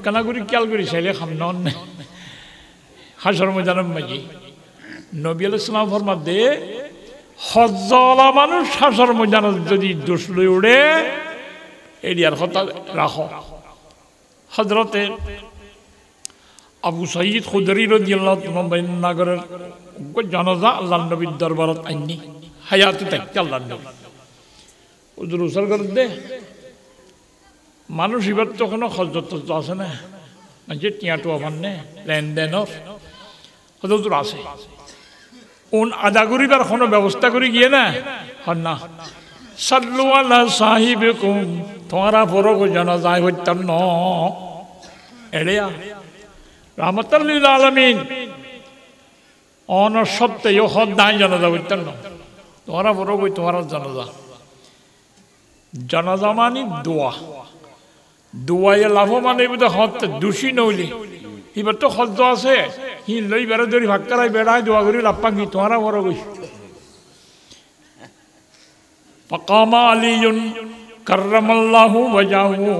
[SPEAKER 1] কানাগুরি খেয়াল করি চাইলে খামনন হাসর ময়দানের মাঝে নবী আলাইহিস সালাম ফরমাতে হজ্জওয়ালা মানুষ হাসর ময়দানত যদি দোষ লই উড়ে এরিয়ার কথা রাখো হযরতে আবু সাঈদ খুদরি রাদিয়াল্লাহু তাআলা বর্ণনা জানাজা আল্লাহর নবীর দরবারত আইনি হায়াতে থাকতে আল্লাহর নবী হুজুর উসল করে দে মানুষ এবার তো কোনো হজরত আছে না যে টিয়াটু আমার নে লেনদেনর হজরত আছে উন আদা করিবার কোনো ব্যবস্থা করে গিয়ে না হন না সাল্লু আলা সাহিবিকুম তোমারা পরগ জানাজা হইতাম ন এড়িয়া রাহমাতাল লিল আলামিন অন সপ্তাহে হদায় জানাজা হইতাম ন তোমারা পরগ তোমার জানাজা জানাজা মানে দোয়া দোয়াইয়ে লাভ মানে বোধ হতে দোষী নইলে এবার তো হজ আছে হি লই বেড়া ধরি ভাগ করাই বেড়ায় দোয়া করি লাভ পাঙ্গি তোমারা বড় গই ফাকামা আলিয়ুন কাররামাল্লাহু ওয়াজহু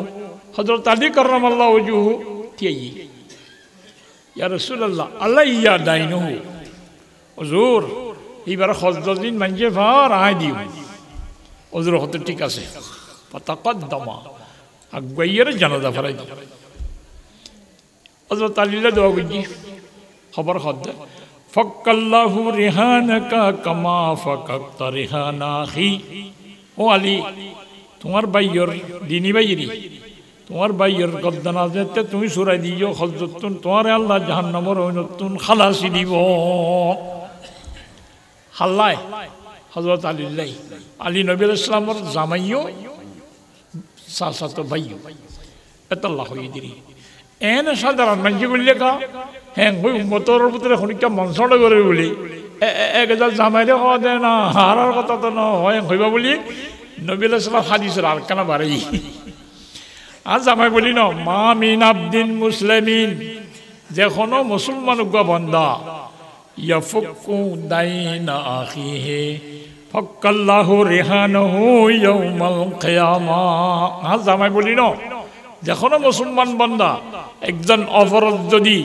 [SPEAKER 1] হযরত আলী কাররামাল্লাহু ওয়াজহু তিই ইয়া রাসূলুল্লাহ আলাইয়া দাইনুহু হুজুর এবার হজ দিন মানজে ভার আই দিও হুজুর হতে ঠিক আছে ফাতাকাদ্দামা আগুয়াইয়ের জানাজা ফরাই দিল হযরত আলীলা দোয়া করি খবর খদ ফাক্কাল্লাহু রিহানাকা কামা ফাকাতা রিহানা আখি ও আলী তোমার ভাইয়ের দিনী ভাইয়েরই তোমার ভাইয়ের গদ্দানা যেতে তুমি সুরাই দিও হযরতুন তোমার আল্লাহ জাহান্নামের নতুন খালাসি দিব হাল্লায় হযরত আলীলাই আলী নবী আলাইহিস সালামের জামাইও সাসাতো ভাইও এতাল্লাহ হই দিরি এন সাধারণ মানুষ বললে কা হ্যাঁ ওই উম্মতর ভিতরে খনিকা মনসড় করে বলি এক হাজার জামাইরে হওয়া দেয় না হারার কথা তো নয় হইবা বলি নবী আলাইহিস সালাম হাদিসের আর কানা বাড়াই আর জামাই বলি ন মা মিন আবদিন মুসলিমিন যে কোনো মুসলমান বান্দা ইয়াফুকু দাইনা আখিহি ফাক্কাল্লাহু রিহানাহু ইয়াউমাল কিয়ামা আর জামাই বলি ন যখন মুসলমান বান্দা একজন অপরাধ যদি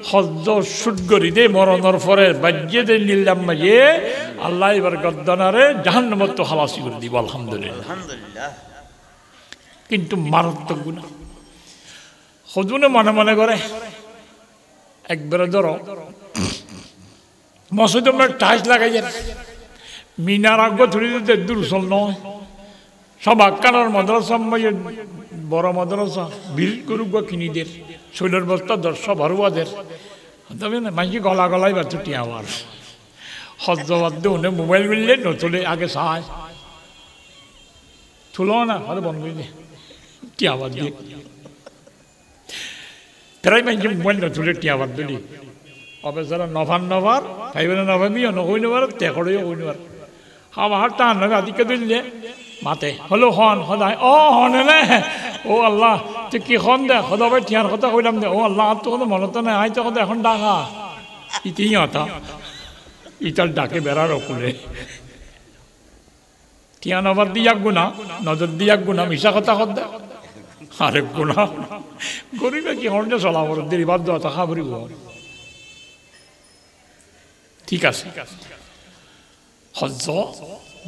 [SPEAKER 1] হজ্জ শুট করি দে মরণের পরে বাজ্যে দে নিলাম মাঝে আল্লাহ এবার গদ্দানারে জাহান্নামত খালাসি করে দিব আলহামদুলিল্লাহ কিন্তু মারাত্মক গুনাহ হজুনে মনে মনে করে একবারে ধরো মসজিদে টাইলস লাগাই যায় মিনার আগ ধরে দিতে দুর্সল নয় সব আক্কানোর মাদ্রাসা বড় মাদ্রাসা বিল করুক কিনিদের শৈলের বস্তা 10 বারোয়াদের তবে না মাঝে গলা গলাই বা ছুটি আমার হজ্জবাদ দিয়ে মোবাইল মিললে নতুলে আগে চায় তুলো না হলে বন্ধ করে টিয়াবাদ দিয়ে প্রায় মাঝে মোবাইল নতুলে টিয়াবাদ দিলি অবেচারা নভার ফাইবের নভাবিও নহই নেবার তেকড়েও হই নেবার আমার টান নবে আদিকে দিলে মাতে হলো হন সদায় ও হনে নে ও আল্লাহ তুই কি খন দে সদা ভাই ঠিয়ার কথা কইলাম দে ও আল্লাহ তো কোনো মনত নাই আই তো এখন ডাকা ইতিহি হতা ইটার ডাকে বেড়ার অকুলে ঠিয়া নবার দিয়াক গুণা নজর দিয়াক গুণা মিশা কথা কর দে আরেক গুণা গরিবে কি হন যে চলা বড় দেরি বাদ দেওয়া তা খাবরি ঠিক আছে হজ্জ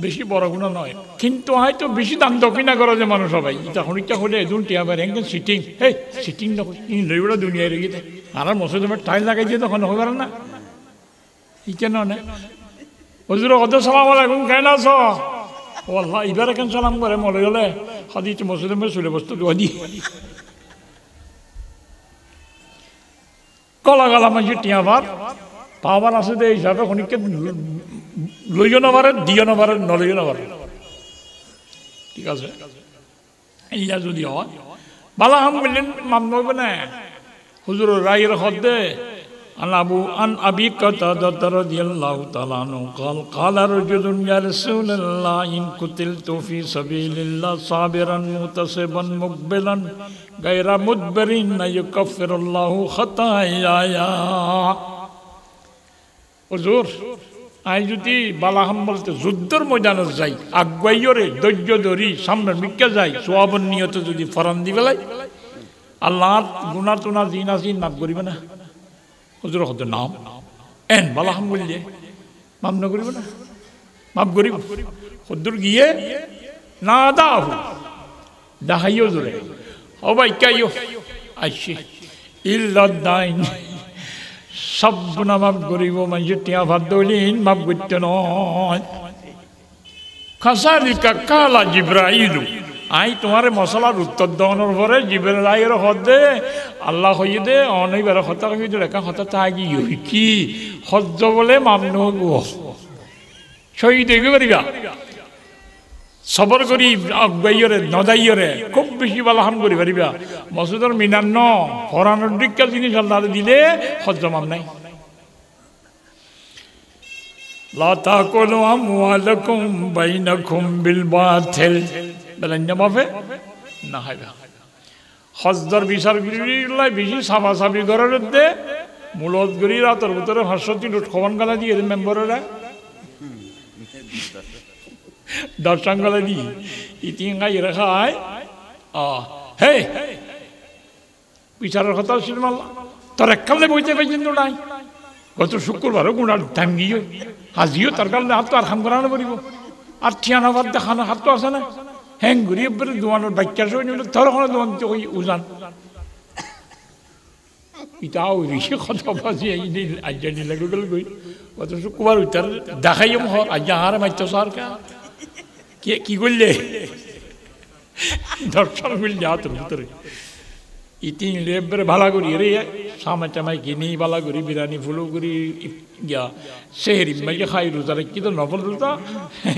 [SPEAKER 1] বেশি বড় গুণা নয় কিন্তু হয়তো বেশি দাম দক্ষিণা করা যে মানুষ সবাই এটা হরিটা হলে এদুন টিয়াবার একদম সিটিং এই সিটিং লইবড়া দুনিয়ায় রেগে দেয় আর মসজিদে টাইল লাগাই দিয়ে তখন হয়ে পারে না ইটা নয় হুজুর কত সালাম আলাইকুম কেন আছো ও আল্লাহ এবারে কেন সালাম করে মনে হলে হাদি তো মসজিদে চলে বসতো দোয়া দি কলা গলা মাঝে টিয়াবার পাওয়ার আছে যে হিসাবে খনিকে লইও নাবারে দিও নাবারে নলইও নাবারে ঠিক আছে ইয়া যদি হয় বালা হাম বললেন মাম নইবে না হুজুর রায়ের হদ্দে عن أبي قتادة رضي الله تعالى عنه قال قال رجل يا رسول الله إن قتلت في سبيل الله صابرا متصبا مقبلا غير مدبر يكفر الله خطاياي হুজুর আই যদি বালাহাম বলতে যুদ্ধের ময়দানে যাই আগুয়াইরে ধৈর্য ধরি সামনে মিক্কা যাই সোয়াবন নিয়ত যদি ফরান দি বেলাই আল্লাহ গুনাহ তুনা দিন আসিন মাফ করিবে না হুজুর হদ নাম এন বালাহাম বললে মাফ না করিবে না মাফ করিব হুজুর গিয়ে না দাহু দাহাইও জুরে ও ভাই কাইও আইছি ইল্লা দাইন সব গুণা মাফ করিব মানুষের টিয়া ভাত দলিন মাফ করতে নয় খাসালিকা কালা জিব্রাইলু আই তোমার মশলার উত্তর দেওয়ানোর পরে জিব্রাইলের হদে আল্লাহ হইয়ে দে অনেকবার হতা হইয়ে রেখা হতা তাগি কি হজ্জ বলে মামনু শহীদ হইবে পারিবা সবর করি আগাইয়রে নদাইয়রে খুব বেশি বালাহাম করি পারিবা মসুদর মিনান্ন ফরানোর দিককাল জিনিস আল্লাহ দিলে হজ্জ মাম নাই লা তাকুলু আমওয়ালাকুম বাইনাকুম বিল বাতিল বলেন মাফে না হইবা হজ্জর বিচার করিলাই বেশি সাবাসাবি করার দে মূলত করি রাতের ভিতরে 500 নোট খবন গালা দিয়ে মেম্বাররা দর্শাঙ্গলা দি ইতিঙ্গাই রেখায় হে বিচারের কথা ছিল মাল্লা তোর এককালে বইতে পাইছেন তো নাই গত শুক্রবারও গুণার টাইম গিয়ে হাজিও তার কারণে হাত তো আর খাম করানো পারিব আর ঠিয়ানা ভাত দেখানো হাত তো আছে না হ্যাং ঘুরিয়ে বেড়ে দোয়ানোর বাচ্চা সহ নিল তোর ওখানে দোয়ান ওই উজান ইটাও ঋষি কথা বাজি আজ্ঞা নিলে গেল গই গত শুক্রবার উঠার দেখাইও হর আজ্ঞা হারে মাইত সার কা কি করলে দর্শন করলে হাতের ভিতরে ইতিন লেবরে ভালা করি রে সামা টামাই কিনি ভালা করি বিরিয়ানি ফুলো করি গিয়া সেহরি মাইকে খাই রোজা রেখি তো নফল রোজা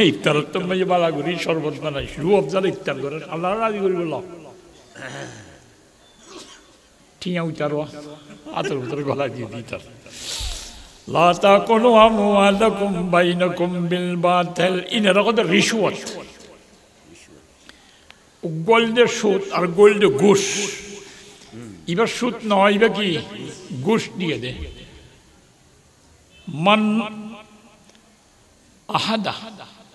[SPEAKER 1] ইফতার তো মাইকে ভালা করি শরবত বানাই শুরু অফজাল ইফতার করে আল্লাহ রাজি করি বলল ঠিয়া উচারো হাতের ভিতরে গলা দিয়ে দিতার লা তাকুলু আমওয়ালাকুম বাইনাকুম বিল বাতিল ইনারা কত রিশওয়াত গোল্ডে সুদ আর গোল্ডে ঘুষ এবার সুদ নয় এবার কি ঘুষ দিয়ে দে মান আহাদা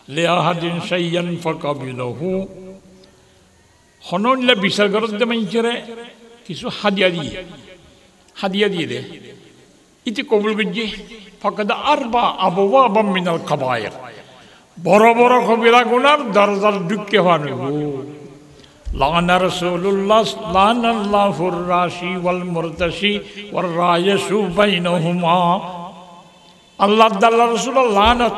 [SPEAKER 1] লে আহাদিন শাইয়ান ফাকাবিলাহু হনলে বিচার করতে দে মাইছরে কিছু হাদিয়া দিয়ে দে ইতি কবুল গজ্জি ফাকাদ আরবা আবওয়াবাম মিনাল কাবায়ের বড় বড় কবিরা গুনাহ দরজার ঢুকে হওয়ানো লানা রাসূলুল্লাহ লানাল্লাহুর রাশি ওয়াল মুরতাশি ওয়ার রায়সু বাইনহুমা আল্লাহ তাআলা রাসূল লানাত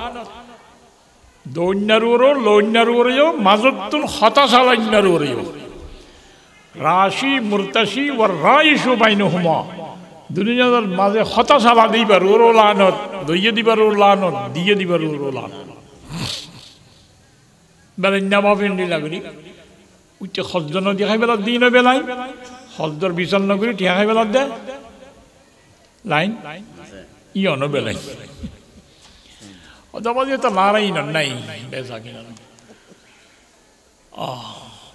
[SPEAKER 1] দোন্নারুরো মাজতুল হতাশালান্নারুরো রাশি মুরতাশি ওয়ার রায়সু বাইনহুমা দুনিয়ার মাঝে হতাশালা দিবার ওরও লানত দইয়ে দিবার ওর লানত দিয়ে দিবার ওরও লানত বেলেন না ভাবেন লাগলি উচ্চ হজ্জ নদী খাই বেলা দিন বেলাই হজ্জর বিচার নগরী টিয়া খাই বেলা দে লাইন ইয়নো বেলাই অথবা তো লারাই নাই বেচা কিনা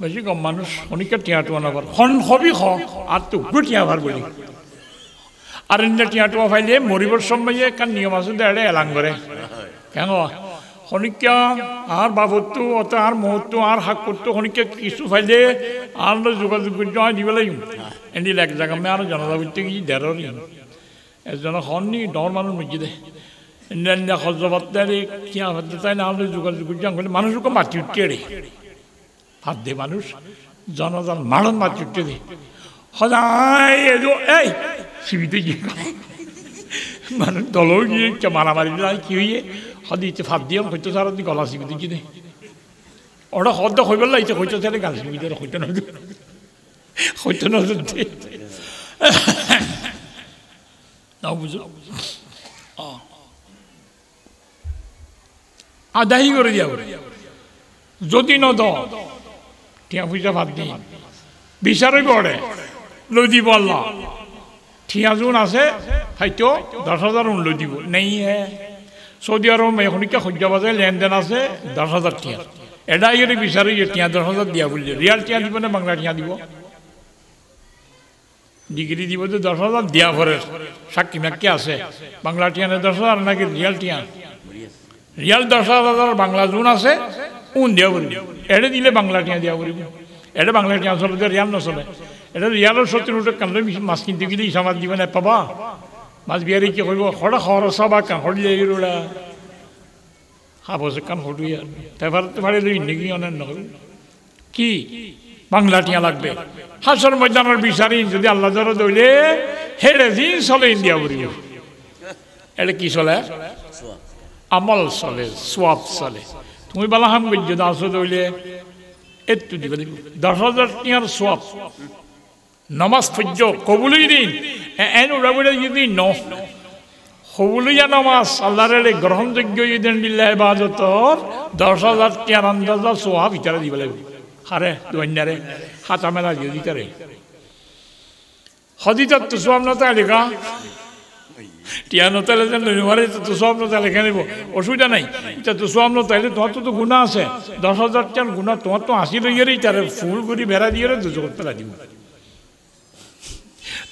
[SPEAKER 1] বেশি কম মানুষ অনেকে টিয়া টোয়া নাবার খন হবি খ আর তো টিয়া ভার বলি আর টিয়া টোয়া ফাইলে মরিবার সময় কার নিয়ম আছে দেড়ে এলাং করে কেন খনিকা আর বাবতো অত আর মহত্ব আর হাক করতো খনিকা কিছু ফাইলে আর যোগাযোগ করতে হয় দিব লাগিব এনে এক জায়গা আমি আর জনতা করতে গিয়ে দেড়ি এজন খনি ডর মানুষ মিজি দে এনে সজ্জবাত্তারে কি হতে চাই না আর যোগাযোগ করতে গেলে মানুষকে মাতি উঠতে রে হাত দে মানুষ জনজন মারণ মাতি উঠতে দে সদায় এই শিবিতে গিয়ে মানুষ দলও গিয়ে মারামারি কি হইয়ে হদিতে ফাঁদ দিয়ে হয়তো সারা দিন গলা শিখি দিচ্ছি দে ওটা হদ্দ হইবে লাগছে হয়তো সাথে গাল শিখি দিয়ে হইতো না নাও বুঝো আদাহি করে দিয়া যদি ন দ টিয়া পয়সা ভাত দিই বিচারে গড়ে লই দিব আল্লাহ ঠিয়া যোন আছে হয়তো 10,000 লই দিব নেই হে সৌদি আরব এখনকে সহ্য বাজারে লেনদেন আছে 10,000 টিয়া এটা ইয়ে বিচারে টিয়া 10,000 দিয়া বললে রিয়াল টিয়া দিব না বাংলা টিয়া দিব ডিগ্রি দিব তো 10,000 দিয়া পরে সাক্ষী মাক্ষী আছে বাংলা টিয়া 10,000 নাকি রিয়াল টিয়া রিয়াল 10,000 বাংলা জোন আছে উন দিয়া বলবে এটা দিলে বাংলা টিয়া দিয়া বলবে এটা বাংলা টিয়া চলে রিয়াল নচলে এটা রিয়ালের 70 টাকা কান্দে মাছ কিনতে গেলে হিসাব দিবে না পাবা মাছ বিয়ারি কি করব খড়া খরচ বা কান হড়লে এগুলা খাবো কান হড়ুই আর তারপর তোমারে লই নেকি অনেক নয় কি বাংলা টিয়া লাগবে হাসর ময়দানের বিচারি যদি আল্লাহ ধরে দইলে হেড়ে দিন চলে ইন্ডিয়া বলিব এটা কি চলে আমল চলে সোয়াব চলে তুমি বলা হাম গজ্য দাসো দইলে একটু দিবে 10,000 টিয়ার সোয়াব নমাজ পড়ছ কবুলই দিন এন উড়াবুড়ে যদি ন কবুলিয়া নমাজ আল্লাহরে গ্রহণযোগ্য ইদিন বিল্লাহ ইবাদতর 10,000 টিয়ার আন্দাজা সোয়াব ইতারে দিবে লাগবে হারে দোয়ান্যারে হাতা মেলা দিয়ে দিতারে হদিতার তো সোয়াব নতা লেখা টিয়া নতাইলে যেন নইমারে তো সোয়াব নতা লেখা নিব অসুবিধা নাই এটা তো সোয়াব নতাইলে তোমার তো গুণা আছে 10,000 টিয়ার গুণা তোমার তো 80 লইয়ারে ইতারে ফুল করে বেড়া দিয়ে দুজগত পেলা দিব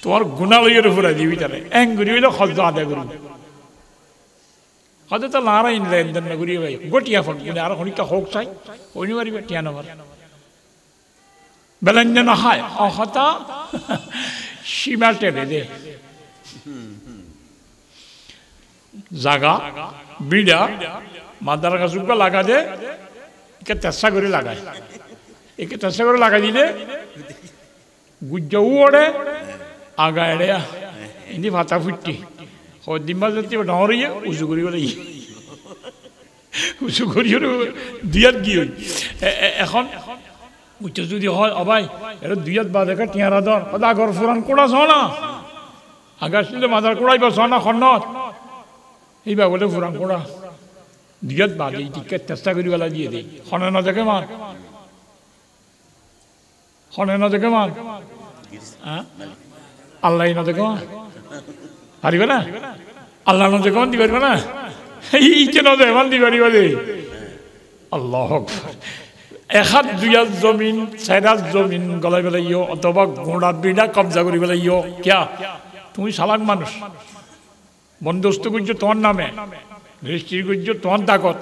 [SPEAKER 1] তোমার গুণা লইয়ারে ফুরা দিবি তারে এং করি হইলে খরচ আদায় করবি হয়তো তো নারাইন লেনদেন না করিয়ে ভাই গোটিয়া ফোন কিনে আর খনিকটা হোক চাই ওই মারিবে টিয়া নামার বেলান্য না হয় অহতা সীমা টেনে দে জাগা বিড়া মাদার গাছুকা লাগা দে একে তেসা করে লাগায় একে তেসা করে লাগাই দিলে গুজ্জাও ওড়ে আগা এড়ে এনে ভাতা ফুটি ডিম্বা যাতে ডরিয়ে উঁচু করি বলে উঁচু করি দুয়াত গিয়ে এখন উচ্চ যদি হয় অবাই এটা দুয়াত বা দেখা টিয়ারা দর আগর ফুরান কোড়া ছ না আগা আসলে মাদার কোড়াইব ছ না খন্নত এইবা বলে ফুরান কোড়া দুয়াত বা দিই টিকেট চেষ্টা করি বেলা দিয়ে দিই খনে না দেখে মান খনে না দেখে মান আল্লাহ না দেখে মান পারিবে না আল্লাহ না দেখে মান দিবে না এই কেন দেমান দিবারি বাদে আল্লাহ এক হাত দুই হাত জমিন চার হাত জমিন গলাই পেলাইও অথবা ঘোড়া বিড়া কবজা করি পেলাইও কিয়া তুমি সালাক মানুষ বন্দোবস্ত করছো তোমার নামে রেজিস্ট্রি করছো তোমার তাকত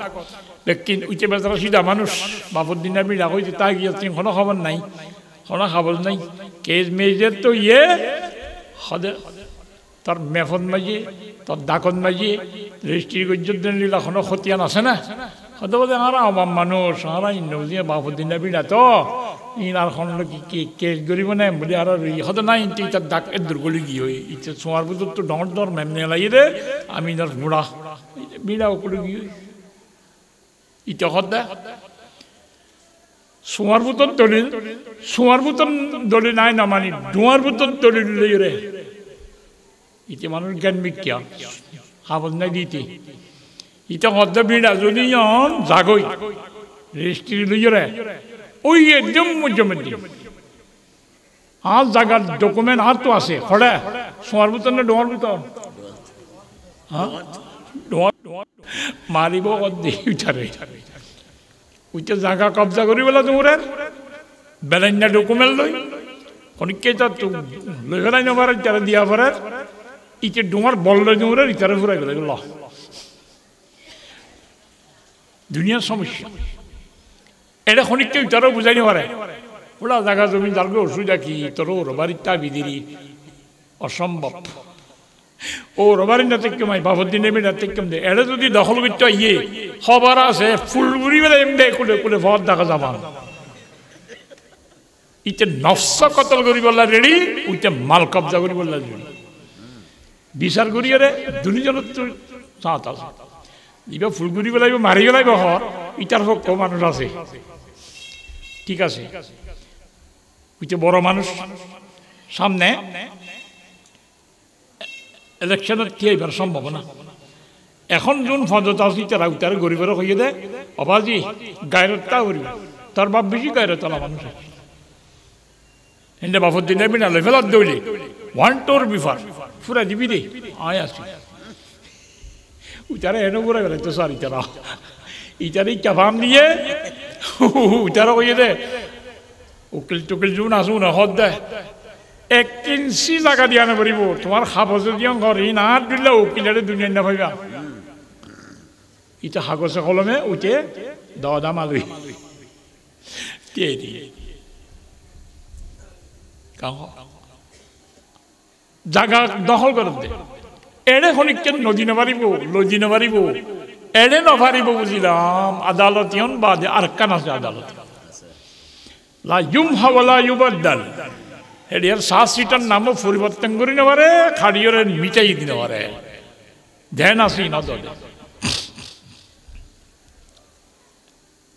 [SPEAKER 1] লেকিন উঠে বেচারা সিধা মানুষ বাপর দিনা বিড়া হয়েছে তা গিয়েছে কোনো খবর নাই কোনো খবর নাই কেস মেজের তো ইয়ে হদে তার মেফত মাঝি তার ডাকত মাঝি রেজিস্ট্রি করছো লীলা কোনো খতিয়ান আছে না হতে বলতে আর আমার মানুষ আর ইন্দিয়ে বাপর দিনা বিড়া তো ইন আর কি কেস গরিব নাই বলে আর হতে নাই তার ডাক এদুর গলি গিয়ে ইচ্ছে ছোঁয়ার ভিতর তো ডর ডর মেমনে লাগি রে আমি তার ঘোড়া বিড়া উপরে গিয়ে ইটা হতে ছোঁয়ার ভিতর দলিল ছোঁয়ার ভিতর দলিল নাই না মানি ধোঁয়ার ভিতর দলিল লই রে ইতে মানুষ জ্ঞান বিজ্ঞা খাবার নাই দিতে ইটা হতে বিড়া যদি জাগই রেজিস্ট্রি লই রে ওই একদম মধ্যমধ্যে আর জায়গার ডকুমেন্ট আর তো আছে খড়ে শোয়ার ভিতর না ডোয়ার ভিতর হ্যাঁ মারিব উঠারে ওইটা জায়গা কবজা করি বলে তোমার বেলাইনা ডকুমেন্ট লই অনেককে লই ফেলাই নেবার ইটারে দিয়া পরে ইটে ডোমার বল লই তোমার ইটারে ফুরাই গেল ল দুনিয়ার সমস্যা এটা খনিককে ইটারও বুঝাই পারে ওরা জায়গা জমি যারবে অসুবিধা কি তোর রবারির তা বিদিরি অসম্ভব ও রবারির না থেকে মাই বাবর দিনে মেয়ে থেকে দে এটা যদি দখল করতে ইয়ে খবর আছে ফুলগুড়ি বেলা এমনি কুলে কুলে ভর দেখা যাবা ইতে নফস কতল করি বললা রেডি ওইতে মাল কবজা করি বললা রেডি বিচার করিয়ে রে দুজনের তো চাঁত আছে ইবা ফুলগুড়ি বেলাইব মারি গেলাইব হর ইটার পক্ষ মানুষ আছে ঠিক আছে ওইটা বড় মানুষ সামনে ইলেকশনত কি এবার সম্ভব না এখন যোন ফজত আছে তারা উতারে গরিবের হইয়ে দেয় অবাজি গায়রতটা করিব তার বাপ বেশি গায়রতলা মানুষ আছে এনে বাপর দিনে বিনা লেভেলার দৌড়ি ওয়ান টোর বিফার ফুরা দিবি রে আয় আসি উতারে এনে ঘুরে বেড়াইতো স্যার ইতারা ইতারে চাপাম দিয়ে উতারা হইয়ে দে উকিল টুকিল যোন আসুন হদ দেয় 1 ইঞ্চি জায়গা দিয়া না পারিব তোমার খাবজে দিয়া ঘর ই না দিলে উকিলারে দুনিয়া না ভাইবা ইটা কাগজে কলমে উঠে দাওয়া দাম আলুই দিয়ে দিয়ে জায়গা দখল করে দে এড়ে খনিকেন নদী নামারিব লজি নামারিব এড়ে নভারিব বুঝিলাম আদালত ইয়ন বাদে আর কান আছে আদালত লা ইউমহা ওয়ালা ইউবাদদাল এডিয়ার শাসিটার নামও পরিবর্তন করি না পারে খাড়িয়রে মিটাই দিতে পারে ধ্যান আসি না দলে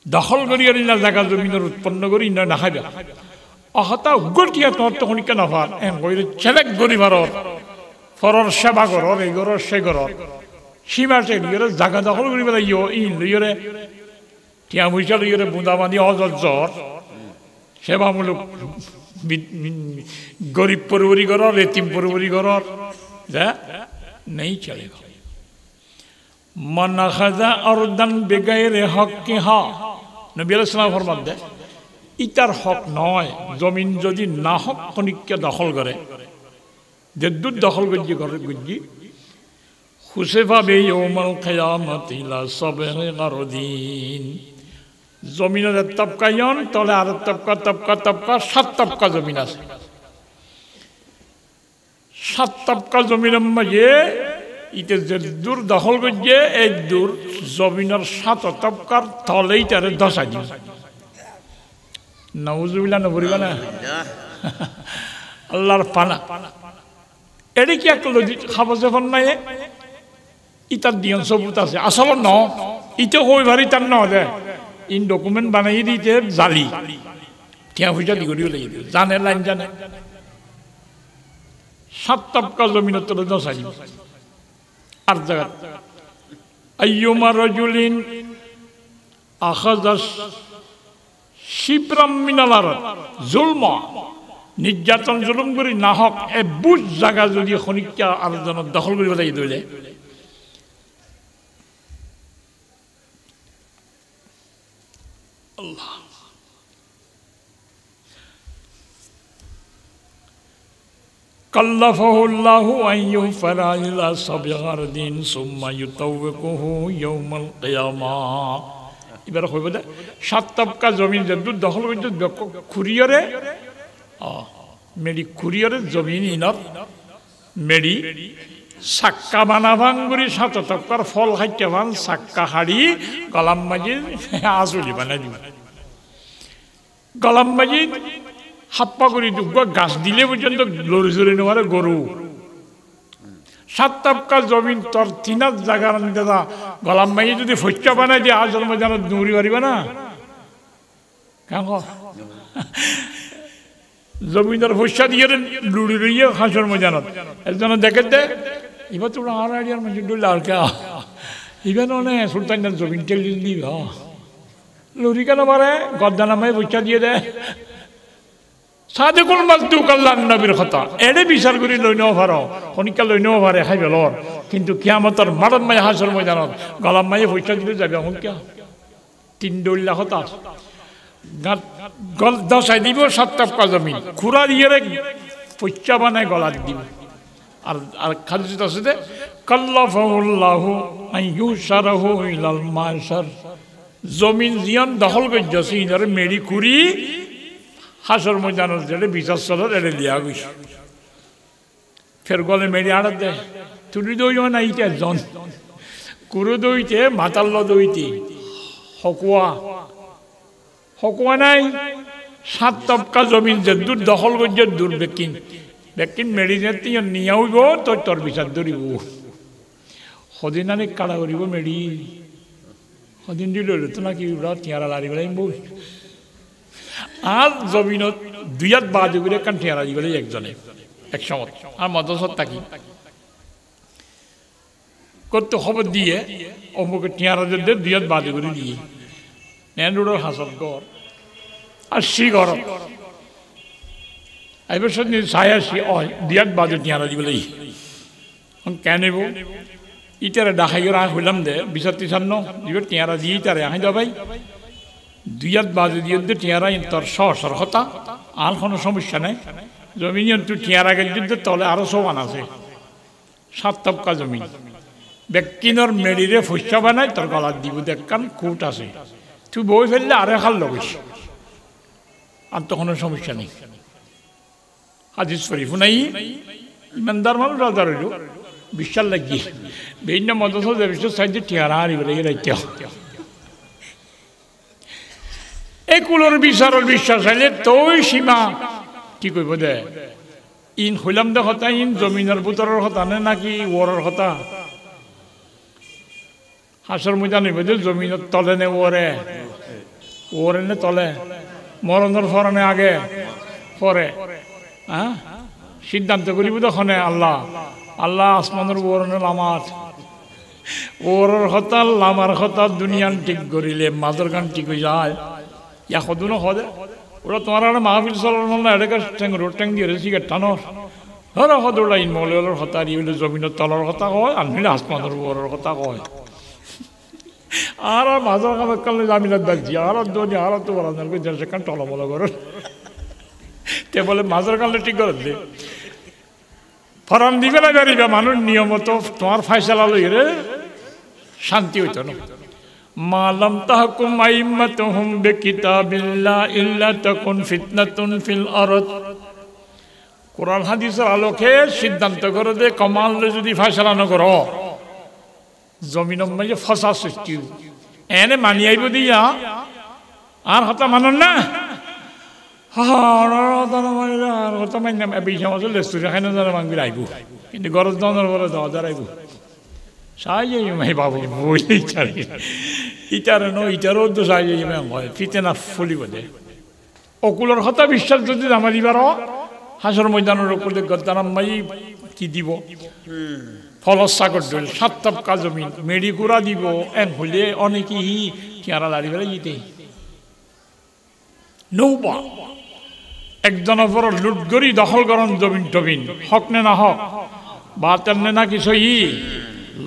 [SPEAKER 1] দখল করি আর না জায়গা জমিনের উৎপন্ন করি না না খাইবা অহতা উগ্রটিয়া তোর তো খনিকা নাফার এম কইরে ছেলেক গরিবারর ফরর সেবা করর এই গরর সে গরর সীমা চেলিয়রে জায়গা দখল করি বেলা ইন লইয়রে টিয়া মুইসা লইয়রে বুঁদাবাঁধি অজর সেবামূলক গরিব পরিবারি গরর এতিম পরিবারি গরর যা নেই চলেগা মান আখাযা আরদান বিগাইরি হাক্কিহা নবী আলাইহিস সালাম ফরমান দেয় ইটার হক নয় জমিন যদি না হক খনিককে দখল করে যেদুর দখল গজ্জি করে গজ্জি হুসেফা বে ইয়াউমাল কিয়ামাতি লা সাবরি গারদিন জমিনের তবকায়ন তলে আর তবকা তবকা তবকা 7 তবকা জমিন আছে 7 তবকা জমিনের মাঝে ইতে যে দূর দখল গজ্জে এই দূর জমিনের 7 তবকার তলেই তারে দশা দিন নাউজুবিল্লাহ নবরিবা না আল্লাহর পানা এডি কি এক লজি খাবজে ফন নাই ইতার দিয়ন সবুত আছে আসল ন ইতে হই ভারি তার ন দে ইন ডকুমেন্ট বানাই দিতে জালি টিয়া হইজা দি করিও লাগি জানে লাইন জানে 7 তবকা জমিনের তলে দশা দিন আর জায়গা আইয়ুমা রাজুলিন আখাযাস শিবরাম মিনাল আরদ জুলমা নির্যাতন জুলুম করি না হক এ বুঝ জায়গা যদি খনিকা আরজন দখল করিব লাগি দইলে আল্লাহ কাল্লাফাহুল্লাহু আন ইউফরা ইলা সাবগারদিন সুম্মা ইউতাওবিকুহু ইয়াউমাল কিয়ামাহ এবার হইব দে 7 তবকা জমিন যেদুর দখল করতে খুরিয়রে মেডি খুরিয়রে জমিন ইনত মেডি সাক্কা বানাভাঙ্গুরি 7 তবকার ফল খাইতে ভান সাক্কা হাড়ি গলাম মাঝি আজুলি বানাই দিব গলাম মাঝি হাপ্পা করি দুগা গাছ দিলে পর্যন্ত লড়ি জড়ি নেওয়ারে গরু 7 তবকা জমিন তোর 3 জায়গার দাদা গলাম মাই যদি ফচ্চা বানাই দিয়ে আজর ময়দানত দৌড়ি পারিবা না কেন জমিনের ফচ্চা দিয়ে লুড়ি লইয়ে হাঁসর ময়দানত একজন দেখে দে এবার তোর আর আইডিয়ার মাঝে ডুলে আর কে এবার অনে সুলতানের জমিন টেলি দিবি লুড়ি কেন মারে গদ্দা নামাই ফচ্চা দিয়ে দে সাদেকুল মাসদুক আল্লাহর নবীর কথা এড়ে বিচার করি লই নেওয়া পারো খনিকা লই নেওয়া পারে খাই বেলর কিন্তু কিয়ামতের মারণ মাই হাসর ময়দানত গলাম মাই পয়সা দিলে যাবে এখন কিয়া 3 দৌড়লা কথা গল দশাই দিব 7 তবকা জমিন খুরা দিয়ে পয়সা বানায় গলা দিব আর আর খাদিজা আছে দে কাল্লাফাহুল্লাহু আন ইউশারাহু ইলাল মাশার জমিন জিয়ান দখল গজ্জছি ইনারে মেডি কুরি হাসর ময়দানত যেটা বিচার চলত এটা লিয়া গেছে ফের গলে মেরে আড়াত দেয় তুলি দইও না ইটা জন কুরু দইতে মাতাল্ল দইতে হকুয়া নাই 7 তবকা জমিন যে দূর দখল করছে দূর বেকিন মেডিসিন নিয়ে হইব তোর বিচার ধরিব সদিন আনি কাড়া করিব মেডি সদিন দিল তো নাকি তিয়ারা লারি বেলাই বই আর জমিনত 2 হাত বাজু করে কান ঠেয়ারা দিবলে একজনে এক সময় আর মদসত থাকি করতে খবর দিয়ে অমুকে টিয়ারাদের দুয়াত বাদে করে দিয়ে নেন হাসত গড় আর সি গরম এবার সত্যি ছায়া সি দুয়াত বাদে টিয়ারা দিবলে কেন নেব ইটারে ডাকাই হইলাম দে বিচার তিসার ন টিয়ারা দিয়ে ইটারে আহি দা ভাই দুয়াত বাজে দিয়ে টিয়ারা তোর সহসর হতা আর কোনো সমস্যা নাই জমিন তুই টিয়ারা গেল তলে আরো সমান আছে 7 তবকা জমিন ব্যক্তিনর মেডিরে ফুসা বানাই তোর গলার দিব দেখান কুট আছে তুই বই ফেললে আরে খাল লবিস আর তো কোনো সমস্যা নেই হাদিস শরীফ নাই ইমানদার মানুষ রাজা রইল বিশ্বাস লাগিয়ে বিভিন্ন মদত বিশ্ব সাইডে টিয়ারা হারিবে রাইতে এই কুলোর বিচারের বিশ্বাস আইলে তোই সীমা কি কইব দে ইন হইলাম দে হতা ইন জমিনের বুতরের হতা নে নাকি ওরের হতা হাসর ময়দান হইব যে জমিনের তলে নে ওরে নে তলে মরণের ফরনে আগে পরে হ্যাঁ সিদ্ধান্ত করিব তখন আল্লাহ আল্লাহ আসমানের ওরনে লামার ওরের হতা লামার হতা দুনিয়ান ঠিক করিলে মাদর গান ঠিক হয়ে যায় ইয়া সদুনো সদে ওরা তোমার মাহফিল চলার না এটাকে রোড ট্যাং দিয়ে সিগারেট টানোর হর সদুর লাইন মলের হতা দিয়ে জমিনের তলার কথা কয় আনলে আসমানের ওরের কথা কয় আর মাঝর কামে কালে জামিনের দাজি আর দোনি আর তো বলা যায় সেখানে টলমল করে তে বলে মাঝর কালে ঠিক করে দে ফরান দিবে না বেরিবে মানুষ নিয়মত তোমার ফাইসলা লই রে শান্তি হইত না মালাম তাহকুম আইম্মাতুহুম বিকিতাবিল্লাহ ইল্লা তাকুন ফিতনাতুন ফিল আরদ কোরআন হাদিসের আলোকে সিদ্ধান্ত করে দে কমাল যদি ফাইসলা ন করো জমিনের মাঝে ফসা সৃষ্টি এনে মানি আইব দিয়া আর হতা মানুষ না হতা মানি বিশা মাসে লেস্তুরে খাই না জানা মাংবি আইব কিন্তু গরজ দনের পরে দর আইব সাই মাই বাবু বই ইটারে ন ইটারও তো সাই হয় ফিতে না ফুলিব দে অকুলর হতা বিশ্বাস যদি জামা দিবার হাসর ময়দানের উপর গদ্দারাম মাই কি দিব ফলস সাগর দল 7 তবকা জমিন মেডি গুড়া দিব এন হলে অনেকেই চেয়ারা দাঁড়িয়ে বেড়ে যেতে নৌবা একজনের পর লুট করি দখল করেন জমিন টবিন হক নে না হক বাতের নে না কিছু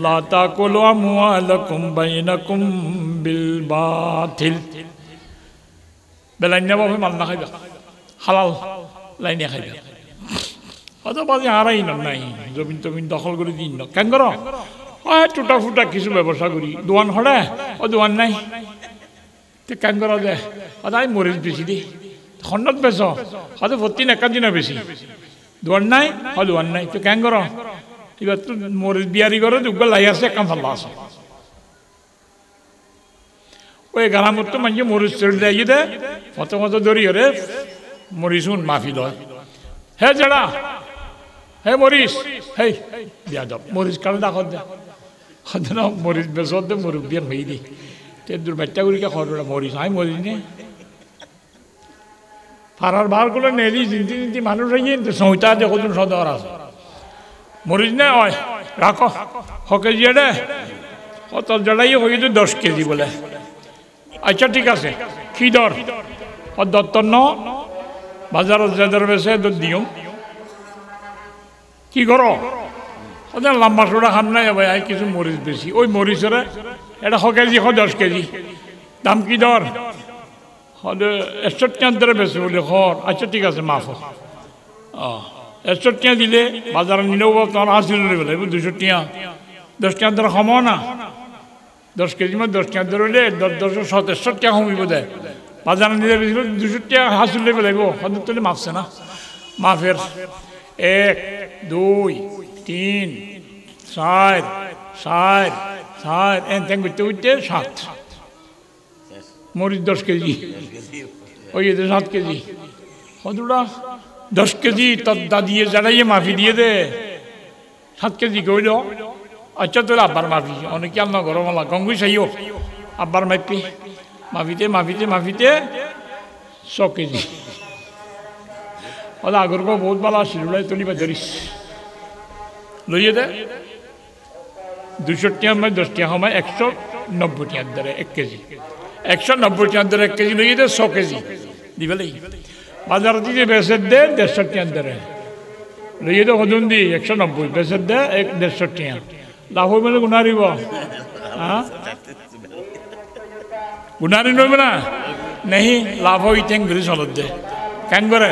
[SPEAKER 1] লা তাকুলু আমওয়ালাকুম বাইনাকুম বিল বাতিল বেলাইন নেবা মাল না খাইবা হালাল লাইনে খাইবা অত বাজে হারাই নাই জমিন টবিন দখল করে দিন না কেন করো টুটা ফুটা কিছু ব্যবসা করি দোয়ান হরে ও দোয়ান নাই তো কেন করো দে আই মরিচ বেশি দি খণ্ডত বেশ হয়তো ভর্তি না একান দিনা বেশি দোয়ান নাই ও দোয়ান নাই তো কেন করো এবার তো মরিচ বিয়ারি করো দুগ্গল লাই আছে একান ভালো আছে ওই গালামত তো মানুষ মরিচ চড়ে দেয় দে মতো মতো দড়ি হরে মরিচুন মাফি লয় হে জেড়া হে মরিচ হেই বিয়া যাও মরিচ কালে দেখত দে সদে না মরিচ বেচত দে মরিচ বিয়ার হই দি তে দূর বাচ্চা গুলিকে খড়া মরিচ আই মরিচ নে ফারার বার গুলো নেলি জিনতি জিনতি মানুষ আইয়ে সহিতা দেখো তুমি সদর আছে মরিচ নে হয় রাখো হকে জিয়ে দে অত জড়াই হয়ে 10 কেজি বলে আচ্ছা ঠিক আছে কি দর ও দত্তর ন বাজারত যাদের বেছে দিও কি করো ওদের লম্বা সোড়া খান নাই ভাই আই কিছু মরিচ বেশি ওই মরিচের এটা 1 কেজি 10 কেজি দাম কি দর হলে 61 টাকা বেশি বলে হর আচ্ছা ঠিক আছে মাফ 61 টাকা দিলে বাজারে নিলেও তোমার 80 টাকা বলে 200 টাকা 10 টাকা ধরে কমো না 10 কেজি মধ্যে 10 টাকা ধরে হলে 10 টাকা কমিব দেয় বাজারে নিলে 200 টাকা 80 টাকা লাগবো হয়তো তুলে মাপছে না মাফের 1 2 3 4 4 4 এন তেন করতে করতে 7 মরিচ 10 কেজি ওই 7 কেজি কতটা 10 কেজি তদ্দা দিয়ে জ্বালাইয়ে মাফি দিয়ে দে 7 কেজি কইল আচ্ছা তোর আব্বার মাফি অনেকে আল্লাহ গরমলা গঙ্গুই চাইও আব্বার মাপি মাফিতে মাফিতে মাফিতে 100 কেজি ওটা আগর বহুত ভালো আসছিল তুলিবা ধরিস লইয়ে দে 200 টিয়া মানে 10 টিয়া হয় 190 টিয়ার দরে 1 কেজি 190 টিয়ার দরে 1 কেজি লইয়ে দে 100 কেজি দিবেলে বাজার দিয়ে বেচে দে 150 টিয়ার দরে লইয়ে দে হদুন দি 190 বেচে দে 150 টিয়া লাভ হইবে না গুনারিব হ্যাঁ গুনারি নইবে না नहीं लाभ होते गुरी चलत दे কেন করে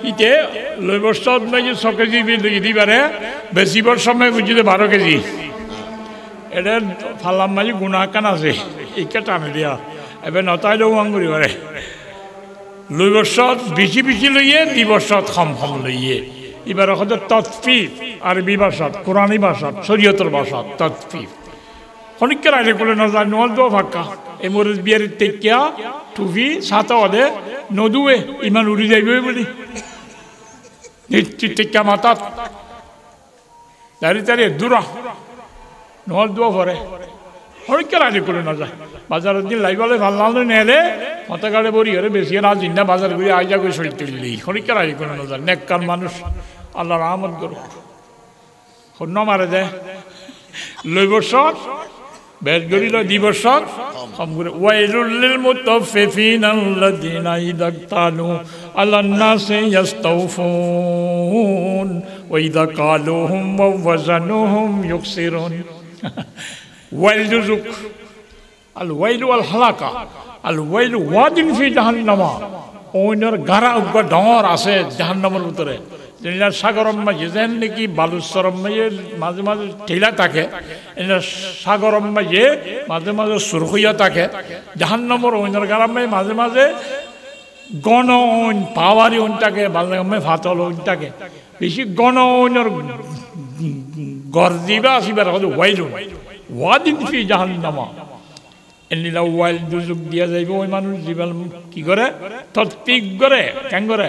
[SPEAKER 1] ইতে লই বছর নাকি 6 কেজি দিবারে বেশিবার সময় বুঝিতে 12 কেজি এটা ফালাম মাঝে গুণা কান আছে এইটা টানে দিয়া এবার নতাইলেও আঙ্গুরি করে লই বছর বেশি বেশি লইয়ে 2 বছর কম কম লইয়ে এবার হয়তো তৎফিফ আরবি ভাষা কোরআনি ভাষা শরীয়তের ভাষা তৎফিফ অনেককে রাইলে করে না যায় নল দো ফাঁকা এই মোর বিয়ের টেকিয়া টুফি সাতা ওদে নদুয়ে ইমান উড়ি যাইবে বলি টেকিয়া মাতা দাঁড়িয়ে দাঁড়িয়ে দূরা নল দো ভরে অনেককে রাইলে করে না যায় বাজারের দিন লাইবালে ভাল নালে নেলে মাথা গাড়ে বড়ি হরে বেশি না জিন্দা বাজার ঘুরে আইজা করে শরীর তুললি অনেককে রাইলে করে না যায় নেককার মানুষ আল্লাহ রহমত করো হন্য মারে দেয় লই বছর বেশ গরিল দিবস কম করে ওয়াইলুল লিল মুতাফফিফিন আল্লাযিনা ইযা তালু আলান নাসি ইস্তাওফুন ওয়া ইযা কালুহুম ওয়া ওয়াজানুহুম ইউকসিরুন ওয়াইল যুক আল ওয়াইলু আল হালাকা আল ওয়াইলু ওয়াদিন ফি জাহান্নাম ওইনার গারা উগা ডর আছে জাহান্নামের ভিতরে যেটা সাগরম মাঝে যেন নাকি বালুচরম মাঝে মাঝে মাঝে ঠেলা থাকে এটা সাগরম মাঝে মাঝে মাঝে সুরখইয়া থাকে জাহান্নামের ওইনার গারাম মাঝে মাঝে গণ ওইন পাওয়ারি ওইন থাকে বালগামে ফাতল ওইন থাকে বেশি গণ ওইনার গর্জিবা আসিবার হলো ওয়াইলুন ওয়াদিন ফি জাহান্নাম এনিলা ওয়াইল দুজুক দিয়া যাইব ওই মানুষ জীবন কি করে তৎপিক করে কেন করে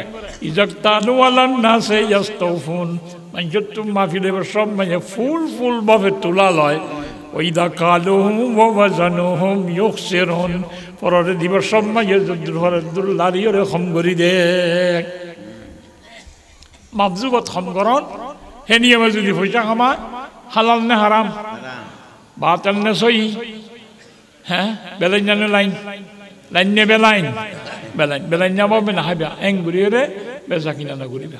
[SPEAKER 1] ইজাক্তানু আলান নাসে ইয়াস্তাউফুন মানুষ মাফি দেবে সব মানে ফুল ফুল ভাবে তোলা লয় ওইদা কালুহুম ওয়া ওয়াজানুহুম ইউখসিরুন পরে দিবস সব মানে দুল্লারি ওরে খম করি দে মাবজুবত খম করন হেনিয়ে যদি পয়সা কামায় হালাল নে হারাম বাতাল নে সই হ্যাঁ বেলাইন জানো লাইন লাইন নে বেলাইন বেলাইন বেলাইন যাবে না হাইবা এং ঘুরিয়ে রে বেচা কিনা না ঘুরিবা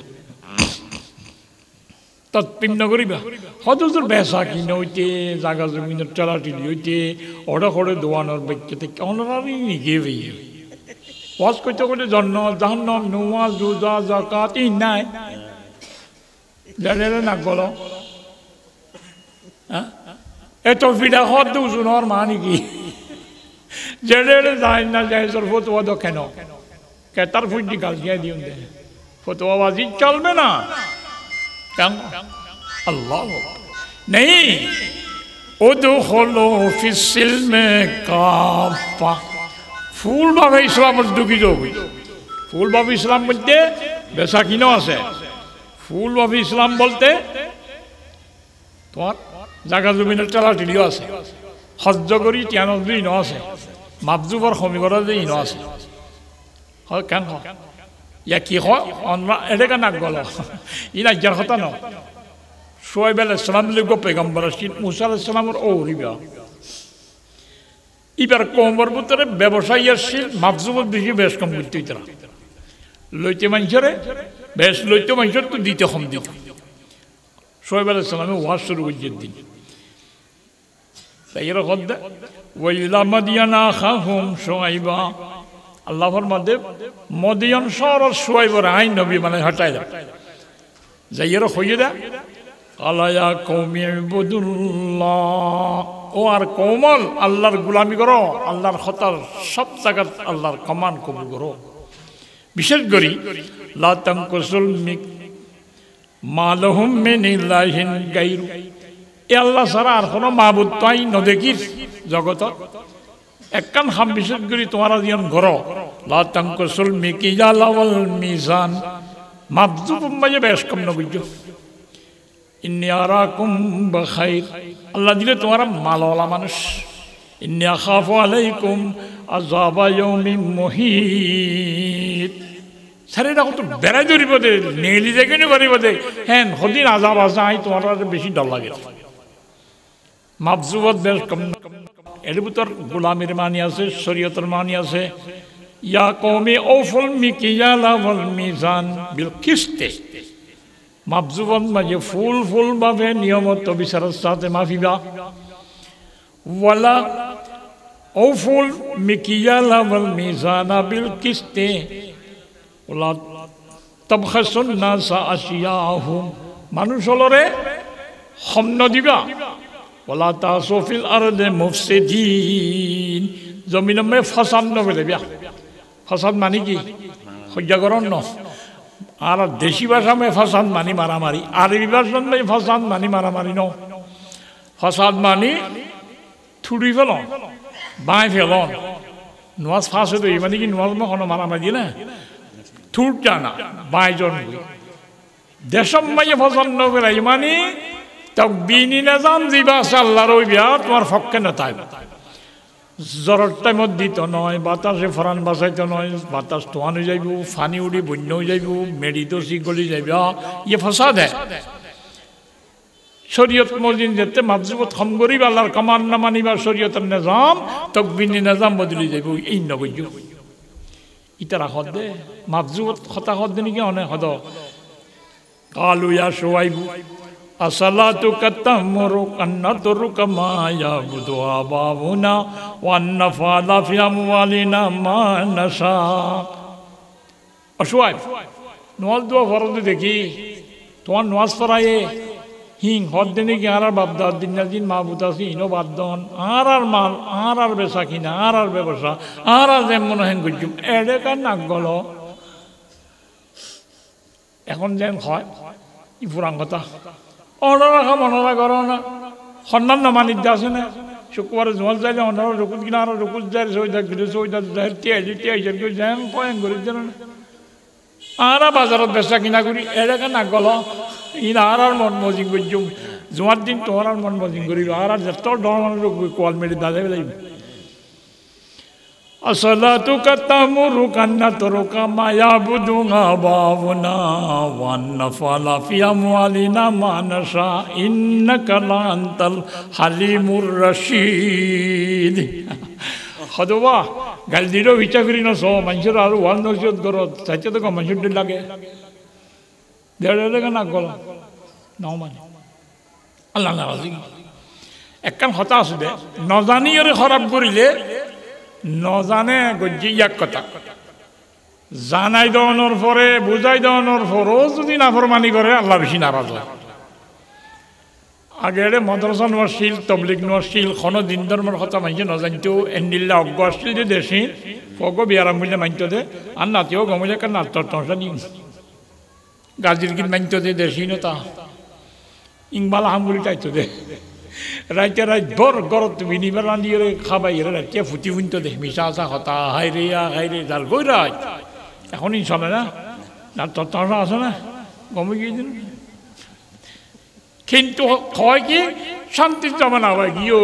[SPEAKER 1] তৎপিম না করিবা হয়তো তোর বেচা কিনা হইতে জাগা জমিনের চলাটিলি হইতে অড়ে খড়ে দোয়ানোর ব্যক্তিতে অনারি নিগে ভাই ওয়াজ করতে করতে জন্ম জাহান্নাম নামাজ রোজা যাকাত ই নাই জানেন না বলো হ্যাঁ এত ফিডা হদ দুজনের মানে কি যেড়ে যায় না যায় তোর ফতোয়া তো কেন কেতার ফুটি গাল দিয়ে দিও দে ফতোয়াবাজি চলবে না কেন আল্লাহ নেই উদখুলু ফিস সিলমে কাফা ফুল ভাবে ইসলামের ঢুকি যাও ফুল ভাবে ইসলাম বলতে বেচা কিনো আছে ফুল ভাবে ইসলাম বলতে তোমার জাগা জমিনের চালাটিলিও আছে হজ্জ করি তিয়ানজি ইনো আছে মাপজুবর সমীকরণ যে ইনো আছে হয় কেন ইয়া কি হয় এটাকে নাক গল ই নাজ্ঞার কথা ন সোয়াইব আলাইহিস সালাম লিখব পেগম্বর আসিল মুসা আলাইহিস সালামের ওরিবা ইবার কোমর ভিতরে ব্যবসায়ী আসছিল মাপজুবর বেশি বেশ কম করতে তারা লইতে মানুষরে বেশ লইতে মানুষের তো দিতে কম দিত সোয়াইব আলাইহিস সালামে ওয়াজ শুরু করেছেন দিন তাই এরা হদ্দা ওয়াইলা মাদিয়ানা আখাহুম শুআইবা আল্লাহর মধ্যে মদিয়ান শহর শুআইবর আইন নবী মানে হটাই দাও যাইয়ের হইয়ে দা আলায়া কওমি ইবুদুল্লাহ ও আর কোমল আল্লাহর গোলামি করো আল্লাহর খতার সব জায়গা আল্লাহর কমান কবুল করো বিশেষ করি লা তানকুসুল মিক মালাহুম মিন ইলাহিন গায়রু এ আল্লাহ ছাড়া আর কোনো মাবুদ তাই নদেখির জগত একখান হাম বিশেষ করি তোমার যেন ঘর লা তানকুসুল মিকিয়াল ওয়াল মিজান মাবজুব মাঝে বেশ কম নবুজ ইন্নী আরাকুম বিখাইর আল্লাহ দিলে তোমার মালওয়ালা মানুষ ইন্নী আখাফু আলাইকুম আযাবা ইয়াউমিন মুহিত সারিটা কত বেড়াই ধরিব দে নেলি যে কেন করিব দে হ্যাঁ সদিন আজাব আসা আই তোমার বেশি ডর লাগে মাবজুবত বেশ কম এর ভিতর গোলামির মানি আছে শরীয়তের মানি আছে ইয়া কওমি আউফুল মিকিয়ালা ওয়াল মিজান বিল কিসতে মাবজুবত মানে ফুল ভাবে নিয়মত বিচারের সাথে মাফিবা ওয়ালা আউফুল মিকিয়ালা ওয়াল মিজানা বিল কিসতে ওলা তাবখাসুন নাসা আশিয়াহুম মানুষ হলরে খম্ন দিবা ওলা তাসফিল আরদে মুফসিদিন জমিনে ফাসাদ নবেলে বিয়া ফাসাদ মানে কি হজ্জাগরণ ন আর দেশি ভাষা মে ফাসাদ মানি মারামারি আরবি ভাষা মে ফাসাদ মানি মারামারি ন ফাসাদ মানি থুড়ি ফেলন বাই ফেলন নোয়াজ ফাঁস হতো মানে কি নোয়াজ মে কোনো মারামারি না থুট জানা বাইজন দেশম মাইয়ে ফাসাদ নবেলে মানে তকবিনি নিজাম জিবা আল্লাহর ওই বিয়া তোমার পক্ষে না তাই জ্বরের টাইমত দিত নয় বাতাসে ফরান বাঁচাইতে নয় বাতাস তোয়ান হয়ে যাইব ফানি উড়ি বন্য হয়ে যাইব মেডিতো গলি যাইব ইয়ে ফসাদ হ্যাঁ শরীয়ত মসজিদ যেতে মাবজুবত খম গরিব আল্লাহর কমান না মানিবা শরীয়তের নিজাম তকবিনি নিজাম বদলি যাইব এই নবৈজ ইতারা হদ দে মাবজুবত কথা হদ দে নাকি অনেক হদ কালু ইয়া সোয়াইবু আসসালাতুকা তা'মুরুকা আন নাতরুকা মা ইয়াবুদু আবাউনা ওয়া আন নাফআলা ফি আমওয়ালিনা মা নাশা অসুয়াই নওয়াজ দোয়া ফরজ দেখি তোমার নওয়াজ পড়ায়ে হিং হদ দিনে কি আর বাপদার দিন না দিন মাহবুদ আছে ইনো বাদন আর মাল আর বেচা কিনা আর ব্যবসা আর যেমন হেন গুজুম এডে কার নাক গল এখন যেন হয় ই পুরান কথা অর্ডার রাখা মনে করো না সন্ধান নামানিত আছে না শুক্রবারে জল যাইলে অর্ডার রকুত কিনা আর রকুত যাই সৈদা যেন পয়েন করি যেন আর বাজারত বেচা কিনা করি এটাকে না গল ইন আর মন মজিং করছুম জোয়ার দিন তোমার আর মন মজিং করি আর যত ধরনের কোয়াল মেরে দাদা লাগবে আসসালাতুকা তা'মুরুকা আন নাতরুকা মা ইয়াবুদু আবাউনা ওয়া আন নাফআলা ফি আমওয়ালিনা মা নাশা ইন্নাকা লাআনতাল হালিমুর রাশীদ হদবা গাল দিরো বিচার করি না সব মানুষের আর ওয়াল নজর করো চাইতে তো মানুষের লাগে দেড় না গলা নাও মানে আল্লাহ নারাজি একখান হতা আছে দে নজানি আর খারাপ করিলে নজানে গজ্জি এক কথা জানাই দেওয়ানোর পরে বুঝাই দেওয়ানোর পরও যদি নাফরমানি করে আল্লাহ বেশি নারাজ হয় আগে মাদ্রাসা নোয়াশিল তবলিগ নোয়াশিল খন দিন ধর্মের কথা মানছে নজানতেও এন্ডিল্লা অজ্ঞ আসছিল যে দেশে ফগ বিয়ারাম বুঝলে মানতে দে আর নাতিও গমলে কার নাতর টসা দিন গাজির কিন মানতে দে দেশি নতা ইংবালা হামগুলি টাইতো দে রাইতে রাইত বর গরত বিনিবার রাঁধিয়ে খাবাই রাইতে ফুটি ফুনতে দে মিশা আসা হতা হাই রে যার গই রাত এখনই চলে না নাতর টসা আছে না গমে গিয়েছিল কিন্তু হয় কি শান্তির জমানা হয় গিয়ে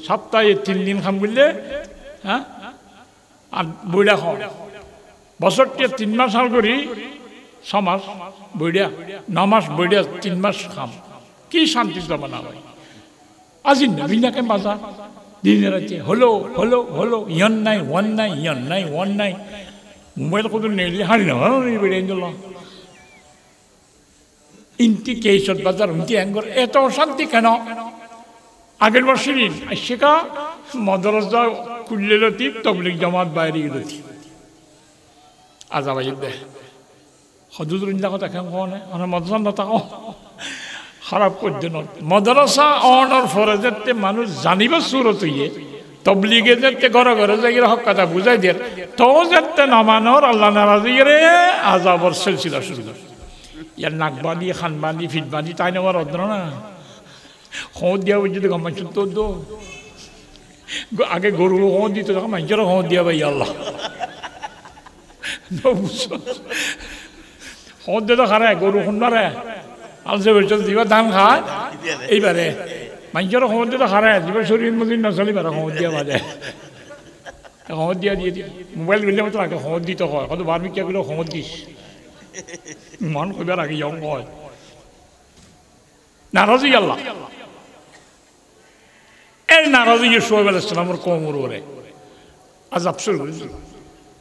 [SPEAKER 1] সপ্তাহে 3 দিন খাম করলে হ্যাঁ আর বইড়া খাও বছরটি 3 মাস হাল করি 6 মাস বইড়া 9 মাস বইড়া 3 মাস খাম কি শান্তির জমানা হয় আজি নবীনাকে বাজার দিনে রাতে হলো ইয়ন নাই ওয়ান নাই মোবাইল কত নেলি হারি না বেড়ে গেল ইনটি কেশত বাজার উনটি অ্যাঙ্গর এত অশান্তি কেন আগের বার শিরিন শেখা মাদ্রাসা কুল্লেলতি তবলিগ জামাত বাইরে গেলতি আজাবাই দে হদুদুর ইন্দা কথা কেন কনে মানে মাদ্রাসা না তাও খারাপ করতে ন মাদ্রাসা অনার ফরে যেতে মানুষ জানিব সুরত হইয়ে তবলিগে যেতে ঘরে যাই হক কথা বুঝাই দিয়ে তো যেতে নামানোর আল্লাহ নারাজি রে আজাবর সিলসিলা শুরু করে ইয়ার নাকবালি খানবালি ফিটবালি তাই নেওয়ার অদ্র না খোঁজ দিয়া বুঝতে গমাইছ তো আগে গরু খোঁজ দিত মানুষের খোঁজ দিয়া ভাই আল্লাহ খোঁজ দিয়ে তো খারে গরু খুনবারে আলসে বেচল দিবা ধান খায় এইবারে মানুষের খোঁজ দিয়ে তো খারে দিবা শরীর মধ্যে নচলিবারে খোঁজ দিয়া বাজে খবর দিয়া দিয়ে দিই মোবাইল গেলে মতো আগে খবর দিতে হয় কত বার্মিক গেলেও খবর দিস মন কইবার আগে ইয়ং হয় নারাজি আল্লাহ এই নারাজি সোহেব আলাইহিস সালামের কোমর ওরে আযাব শুরু হয়েছে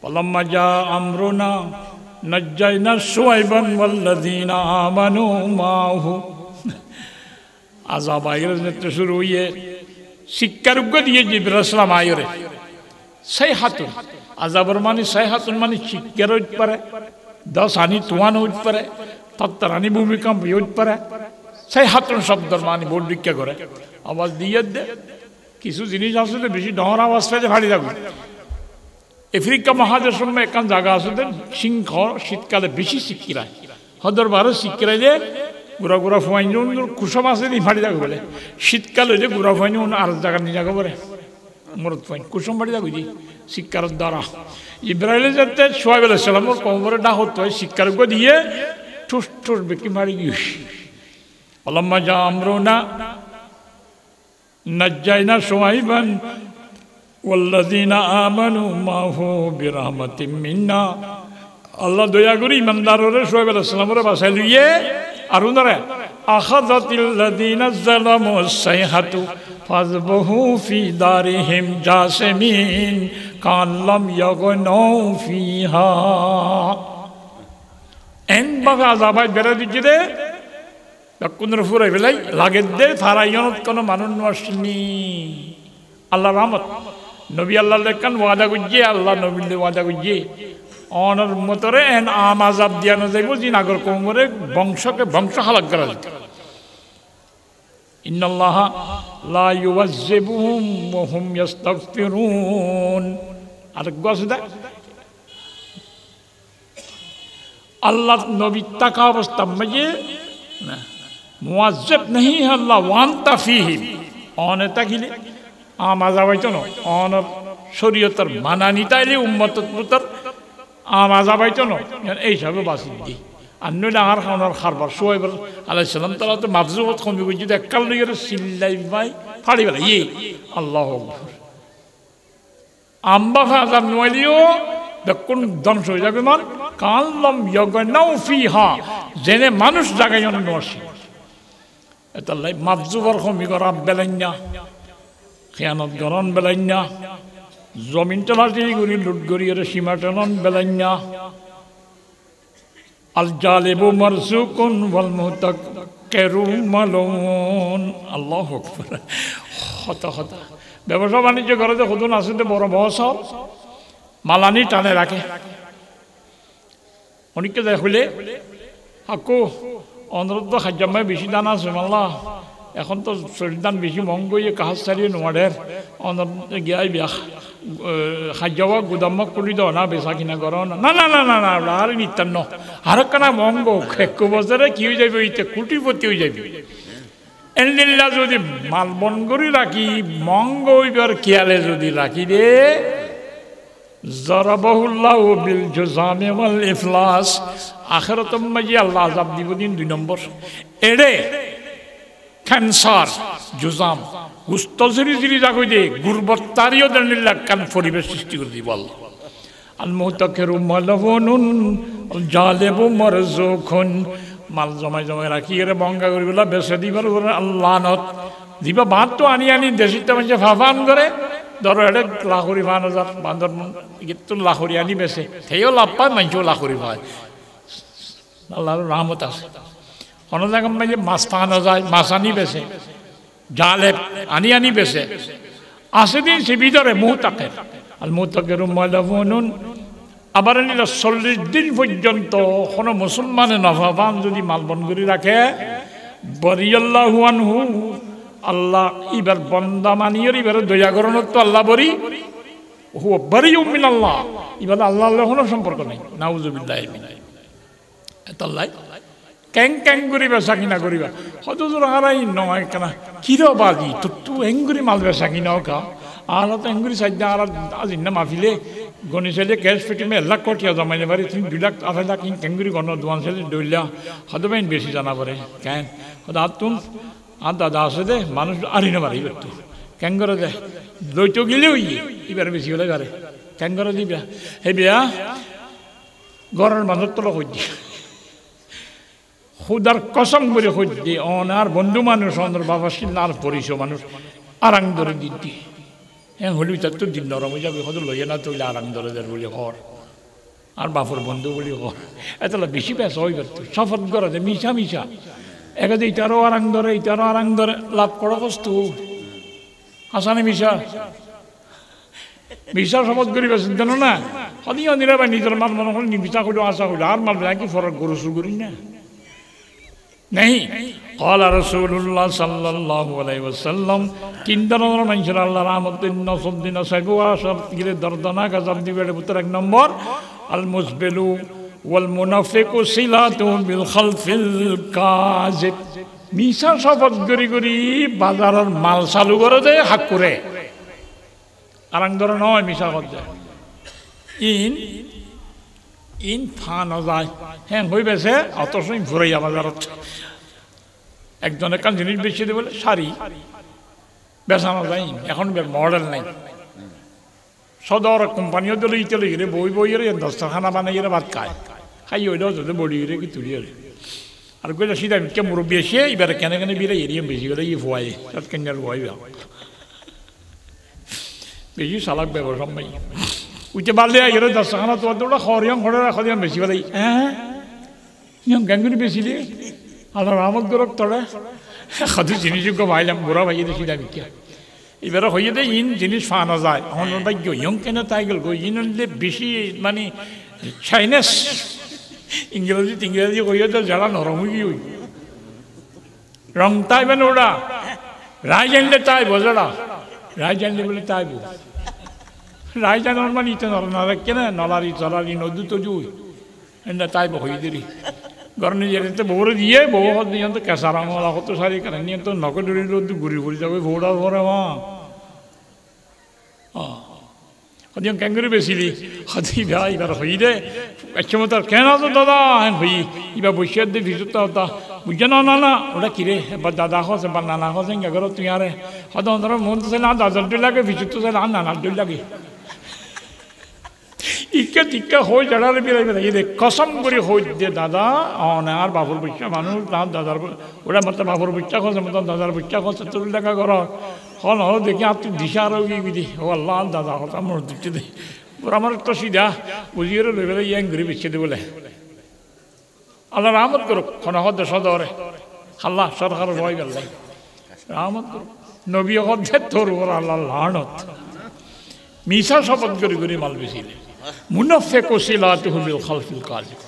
[SPEAKER 1] ফালাম্মা জা আমরুনা নাজ্জাইনা শুআইবান ওয়াল্লাযীনা আমানু মাহু আযাব আইরে শুরু হইয়ে শিক্ষারজ্ঞ দিয়ে জিবরাইল আলাইহিস সালাম আইরে সেই হাতুন আযাবর মানে সেই হাতুন মানে শিক্ষার হইতে পারে 10 আনি তুয়ান হইতে পারে তত্তরানি ভূমিকম্প হইতে পারে সেই হাতুন শব্দর মানে বোর্ড ভিক্ষা করে আওয়াজ দিয়ে দে কিছু জিনিস আসলে বেশি ডহর আওয়াজ পেলে ভারী থাকবে আফ্রিকা মহাদেশের মধ্যে একান জায়গা আছে সিংহ শীতকালে বেশি শিক্ষিরায় হদর বারো শিক্ষিরাইলে গুড়া গুড়া ফুয়াইন কুসম আছে নি ভারী থাকবে বলে শীতকাল হইলে গুড়া ফুয়াইন আর জায়গা নিয়ে যাবো বলে মরত ফাইন কুসুম বাড়ি থাকুই শিক্ষার দ্বারা ইব্রাহিম যাতে সোহাইব আলাইহিস সালামের কোমরে ডাক হতো শিক্ষারজ্ঞ দিয়ে ঠুস ঠুস বেকি মারি গিয়ে আল্লাম্মা জা আমরুনা নাজ্জাইনা শুআইবান ওয়াল্লাযীনা আমানু মাহু বিরহমাতিম মিন্না আল্লাহ দয়া করে ইমানদাররে সোহাইব আলাইহিস সালামের বাসায় লইয়ে আর উনারে আখাযাতিল্লাযীনা যালামু সাইহাতু ফাযবহু ফি দারিহিম জাসিমিন কাল্লাম ইয়াগনাউ ফিহা এন বাগা আযাবাই বেরা দিজে কোন ফুরাই বেলাই লাগে দে ফারাইয়নত কোন মানুষ নসনি আল্লাহ রহমত নবী আল্লাহ লেখান ওয়াদা করছে আল্লাহ নবীলে ওয়াদা করছে অনর মতরে এন আম আযাব দিয়া না যাইব যে নাগর কোমরে বংশকে বংশ হালাক করা যেত ইন্নাল্লাহ লা ইউযাযিবুহুম ওয়া হুম ইস্তাগফিরুন আর গসদা আল্লাহ নবী তাকা অবস্থা মজে না মুআজ্জিব नहीं है अल्लाह वांता फीही অনে তাকিলে আমাজা বাইতো না অন শরীয়তের মানানি তাইলে উম্মতত পুতর আমাজা বাইতো না এই সবে বাসি দি আন্নো ডাঙার খাওয়ার খারবার সোহাইব আলাইহিস সালাম তাআলা তো মাফজুবত কমি বুঝি দেখাল নিয়ে সিল্লাই ভাই ফাড়ি বেলা আল্লাহু আকবার আম্বা ফাজার নইলিও দেখুন ধ্বংস হয়ে যাবে মান কাল্লাম ইয়াগনাউ ফিহা জেনে মানুষ জায়গায় অন্য আসে এতাল্লাই মাফজুবর কমি করা বেলাইনা খেয়ানত গরন বেলাইনা জমিন তলাটি গড়ি লুট গড়িয়ে সীমা টনন বেলাইনা আল জালিবু মারজুকুন ওয়াল মুতাক্কিরু মালুন আল্লাহু আকবার হতা হতা ব্যবসা বাণিজ্য করে যে কত আছে বড় বস মালানি টানে রাখে অনেককে দেখলে আকো অনুরোধ খাদ্যামায় বেশি দান আছে মাল্লা এখন তো শরীর দান বেশি মহঙ্গই কাহাজ চালিয়ে নোয়ারের অনুরোধ গিয়াই বিয়া খাদ্যাবা গুদামক করে দাও না বেচা কিনা করো না না না না না না আর নিত্যান্ন আর কানা মহঙ্গ এক বছরে কি হয়ে যাবে ওইতে কোটিপতি হয়ে যাবে এনলিল্লা যদি মাল বন করে রাখি মঙ্গ হইবার খেয়ালে যদি রাখি রে জরাবাহুল্লাহু বিল জুজামি ওয়াল ইফলাস আখিরাতুম মাজি আল্লাহ আযাব দিব দিন 2 নম্বর এড়ে ক্যান্সার জুজাম গুস্তজরি জিরি জাগই দে গুরবত্তারিও দলিল্লাহ কান পরিবেশ সৃষ্টি করে দিব আল্লাহ আল মুতাকিরু মালহুনুন জালিবু মারজুকুন মাল জমাই জমাই রাখি এর বঙ্গা করিবলা বেচে দিবার আল্লাহ নত দিবা ভাত তো আনি আনি দেশিতে মানে ফাফান করে ধরো এটা লাখরি 5,000 বান্দর কিন্তু লাখরি আনি বেছে সেইও লাভ পায় মানুষও লাখরি পায় আল্লাহর রহমত আছে কোনো জায়গা মানে মাছ পাওয়া যায় মাছ আনি বেছে জালে আনি আনি বেছে আছে দিন সে ভিতরে মুহতাকে আল মুতাকিরু মালহুনুন আবার নিলে 40 দিন পর্যন্ত কোনো মুসলমানে নফাবান যদি মালবন করে রাখে বরিয়াল্লাহু আনহু আল্লাহ এবার বন্দা মানিয়ে এবার দয়া করেন তো আল্লাহ বরি ও বরিউম মিনাল্লাহ এবার আল্লাহ আল্লাহ কোনো সম্পর্ক নেই নাউজুবিল্লাহ এতাল্লাই ক্যাং ক্যাং করি বেচা কিনা করিবা হয়তো তোর হারাই নয় কেনা কিরো বাজি তোর তো এঙ্গুরি মাল বেচা কিনাও কা আর তো এঙ্গুরি সাইডে আর আজি না মাফিলে গণি চাইলে ক্যাশ পেটি মে 1 লাখ কোটি জমাইলে পারি তুমি 2 লাখ 2.5 লাখ ক্যাঙ্গুরি গণ দোয়ান চাইলে দইলা হয়তো বেন বেশি জানা পারে কেন হয়তো আর তুমি আর দাদা আছে দে মানুষ আরি না পারি একটু ক্যাং করে দে লইতো গেলেও এবার বেশি হলে পারে কেন করে দিবা হে বিয়া ঘরের মানুষ তোলা হই দি খুদার কসম করে হই দি অনার বন্ধু মানুষ অনার বাবা শিল্লার পরিচয় মানুষ আরাং ধরে দিদি হ্যাঁ হলি তার তো দিন নরম হয়ে যাবে হয়তো লইয়া না তৈলে আরাং ধরে দেয় বলে ঘর আর বাপুর বন্ধু বলি ঘর এতলা বেশি পেশা হয়ে পারত সফর করে দে মিশা মিশা একাদে ইটারও আরাং ধরে লাভ করা কষ্ট হাসানে মিশা মিশা শপথ করি বেছেন জানো না সদিও নিরাবাই নিজের মাল মনে হল মিশা করলো আশা করলো আর মাল কি ফরক গরু শুরু করি না नहीं قال رسول الله صلى الله عليه وسلم কিন্দানোর মানুষের আল্লাহ রাহমাতুন নসুদ্দিন সাইবুয়া সব গিরে দর্দনা গজব দিবের ভিতর এক নম্বর আল মুসবিলু ওয়াল মুনাফিকু সিলাতু বিল খালফিল কাযিব মিশা শপথ করি বাজারের মাল চালু করে দেয় হাক করে আরাং ধরে নয় মিশা করতে ইন ফানো যায় হ্যাঁ হয়ে বেছে অথচ ঘুরাইয়া বাজারত একজন একটা জিনিস বেশি দিয়ে বলে শাড়ি বেচানো যায় এখন মডেল নাই সদর কোম্পানিও দিলে ইতেলে গিয়ে বই রে দস্তারখানা বানাই ভাত খাই ওইটাও যদি বড়ি রে কি তুলি রে আর কইলে সিধা কে মুরব্বী এসে এবারে কেন বিরে এরিয়ে বেশি করে ই ফুয়াই তার কেনার ফুয়াই বেশি চালাক ব্যবসা নাই উঠে বাড়লে এর দশখানা তোমার তো ওটা খরিয়াম খড়ে রাখা দিয়াম বেশি বলে হ্যাঁ নিয়ম গাঙ্গুনি বেশিলে আল্লাহ রহমত গরক তড়ে খাদু জিনিসযোগ্য ভাইলাম গোড়া ভাইয়ে দেখি দাবি কে এবারে হইয়ে দেয় ইন জিনিস ফানো যায় আমার ভাগ্য ইয়ং কেন তাই গেল ইন বেশি মানে চাইনিজ ইংরেজি হইয়ে তো যারা নরম হয়ে ওই রং তাই মানে ওরা রায় জানলে তাই বোঝাড়া রায় জানলে বলে তাই বো রায় জানার মানে ইতে নরা কেন নলারি চলারি নদী তো জুই এটা তাই হয়ে দেরি গরমে যেতে বউরে দিয়ে বউ হাত দিয়ে তো কেঁচারা মালা কত সারি কেন নিয়ে তো নকল ডুরি ঘুরি ঘুরি যাবে বউটা ভরে মা হদিও ক্যাঙ্গুরি বেশিলি হদি ভাই এবার হই দে একসময় তার কেন তো দাদা হ্যাঁ হই এবার বসিয়ে দিয়ে ভিজুতা হতা বুঝছে না ওটা কিরে এবার দাদা হসে বা নানা হসে গেল তুই আরে হয়তো ধরো মন তো না দাদার ডুল লাগে ভিজুত তো না নানার ডুল লাগে ইকে টিকা হয়ে যাড়ারে বেড়াই বেড়াই রে কসম করে হই দে দাদা আর বাবুর বচ্চা মানুষ না দাদার ওরা মতো বাবুর বচ্চা খসে মতো দাদার বচ্চা খসে তোর লেখা কর হল হল দেখি আর তুই দিশা আরো গিয়ে ও আল্লাহ দাদা কথা মোর দিচ্ছে দে ওরা আমার তো সিধা বুঝিয়ে লই বেড়াই ইয়াং ঘুরে বেছে দে বলে আল্লাহ রহমত করুক খনহদ সদরে আল্লাহ সরকার ভয় গেল রহমত করুক নবী হদ্দে তোর ওর আল্লাহ লানত মিশা শপথ করে মাল বেশিলে মুনাফিকু সিলাতুহু বিল খালফিল কাযিব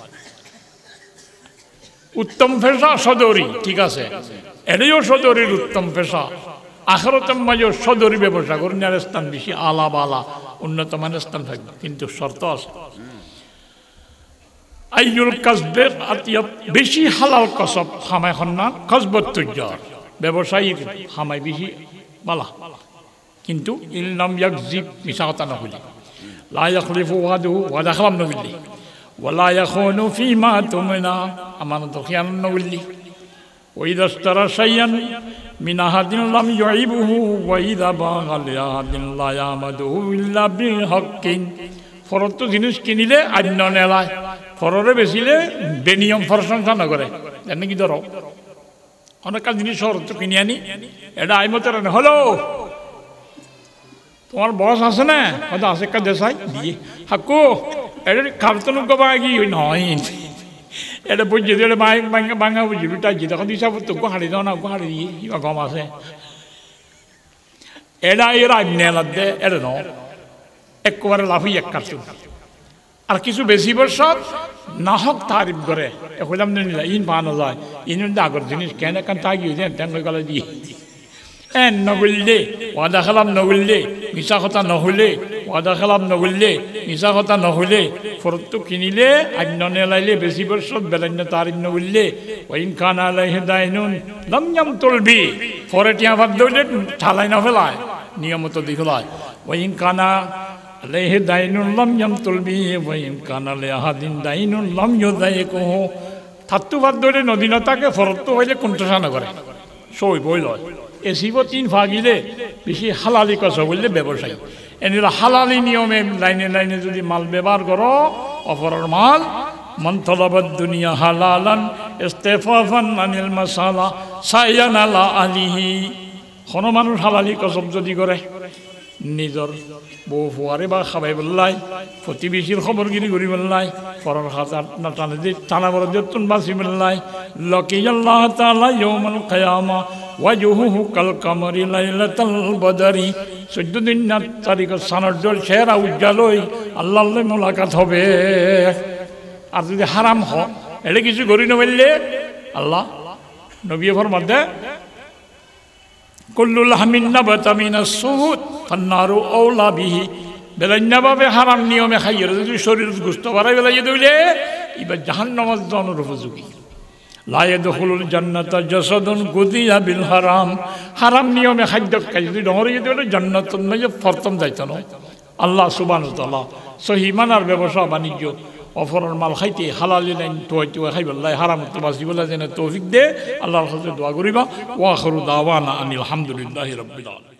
[SPEAKER 1] উত্তম পেশা সদরি ঠিক আছে এটাও সদরির উত্তম পেশা আখিরাতের মাঝে সদরি ব্যবসা করার স্থান বেশি আলা বালা উন্নত মানের স্থান থাকবে কিন্তু শর্ত আছে আইয়ুল কাসবে আতিয়াব বেশি হালাল কসব খামাই খন্না কসবত তুজার ব্যবসায়ী খামাই বেশি বালা কিন্তু ইলনাম ইয়াকজিব মিশা কথা না হইলে লা ইয়াখলিফু ওয়াদাহু ওয়াদা খালাম না হইলে ওয়ালা ইয়াখুনু ফীমা তুমনা আমানত খিয়ান না হইলে ওয়াইদা ইশতারা শাইয়ান মিন আহাদিন লাম ইউইবুহু ওয়াইদা বাগা লিআহাদিন লা ইয়ামাদুহু ইল্লা বিল হাক্কিন ফরত জিনিস কিনিলে আন্য নেলায় ফররে বেচিলে বেনিয়ম প্রশংসা না করে জানেন কি ধরো অনেক জিনিস শরত কিনে আনি এটা আইমতের হলো তোমার বস আছে না হয়তো আছে একটা দেশাই দিয়ে হাকু এটা খাবতনু গবা কি নয় এটা বুঝছি এটা বাঙা বুঝি লুটাই তখন দিশা তো গুহাড়ি দাও না গুহাড়ি দিয়ে কিবা গম আছে এটা এর আইনেলার দে এটা ন একবারে লাফি এক কাটু আর কিছু বেশি বছর নাহক তারিফ করে এখন ইন পানো যায় ইন আগর জিনিস কেন কেন তাই গিয়ে দেন গেলে দিয়ে নগল্লে ওয়াদা খালাম নগল্লে মিশা কথা নহলে ওয়াদা খালাম নগল্লে মিশা কথা নহলে ফরতটো কিনিলে আন্য নেলাইলে বেশি বছর বেলান্য তারিফ নগল্লে ওয়াইন খান আলাইহি দাইনুন লাম ইয়ামতুলবি ফরটিয়া বাদ দইলে ঠালাই না ফেলায় নিয়মত দিখলায় ওয়াইন কানা আলাইহি দাইনুন লাম ইয়ামতুলবি ওয়াইন কানা লিআহাদিন দাইনুন লাম ইউদাইকুহু থাত্তু বাদ দইলে নদীনতাকে ফরতটো হইলে কণ্ঠসা নকরে সই বই লয় এসিব তিন ফাগিলে বেশি হালালি কস বললে ব্যবসায়ী এনিরা হালালি নিয়মে লাইনে লাইনে যদি মাল ব্যবহার করো অপরের মাল মন্তলবদ দুনিয়া হালালান ইস্তেফাফান আনিল মাসালা সায়ান আলা আলিহি কোনো মানুষ হালালি কসব যদি করে নিজর বউ ফুয়ারে বা খাবাই বললাই প্রতিবেশীর খবরগিরি করি বললাই পরের হাজার না টানে দিয়ে টানা বড় যতুন বাসি বললাই লকি আল্লাহ তাআলা ইয়াউমুল কিয়ামা ওয়াজহুহু কাল কামারি লাইলাতাল বদরি 14 দিন না তারিখ সানর জল চেহারা উজ্জ্বল হই আল্লাহর মোলাকাত হবে আর যদি হারাম হ এটা কিছু করি না বললে আল্লাহ নবী ফরমাতে কুল্লুল হামিন নাবাতা মিনাস সুহুদ ফান্নারু আওলা বিহি বেলাইনাভাবে হারাম নিয়মে খাইয়ে যদি শরীর গুস্ত বাড়াই বেলাই দিলে এবার জাহান্নামের জনের উপযোগী লা ইয়াদখুলুল জান্নাতা জাসাদুন গুদিয়া বিল হারাম হারাম নিয়মে খাদ্য খাই যদি ডহরে দিলে জান্নাতুন মাঝে প্রথম যাইতো না আল্লাহ সুবহানাহু ওয়া তাআলা সহি মানার ব্যবসা বাণিজ্য অফরের মাল খাইতে হালালি লাইন তোয়াই তোয়াই খাই বললাই হারাম তো বাসিবলা যেন তৌফিক দে আল্লাহর কাছে দোয়া করিবা ওয়া আখিরু দাওয়ানা আনিল হামদুলিল্লাহি রাব্বিল আলামিন।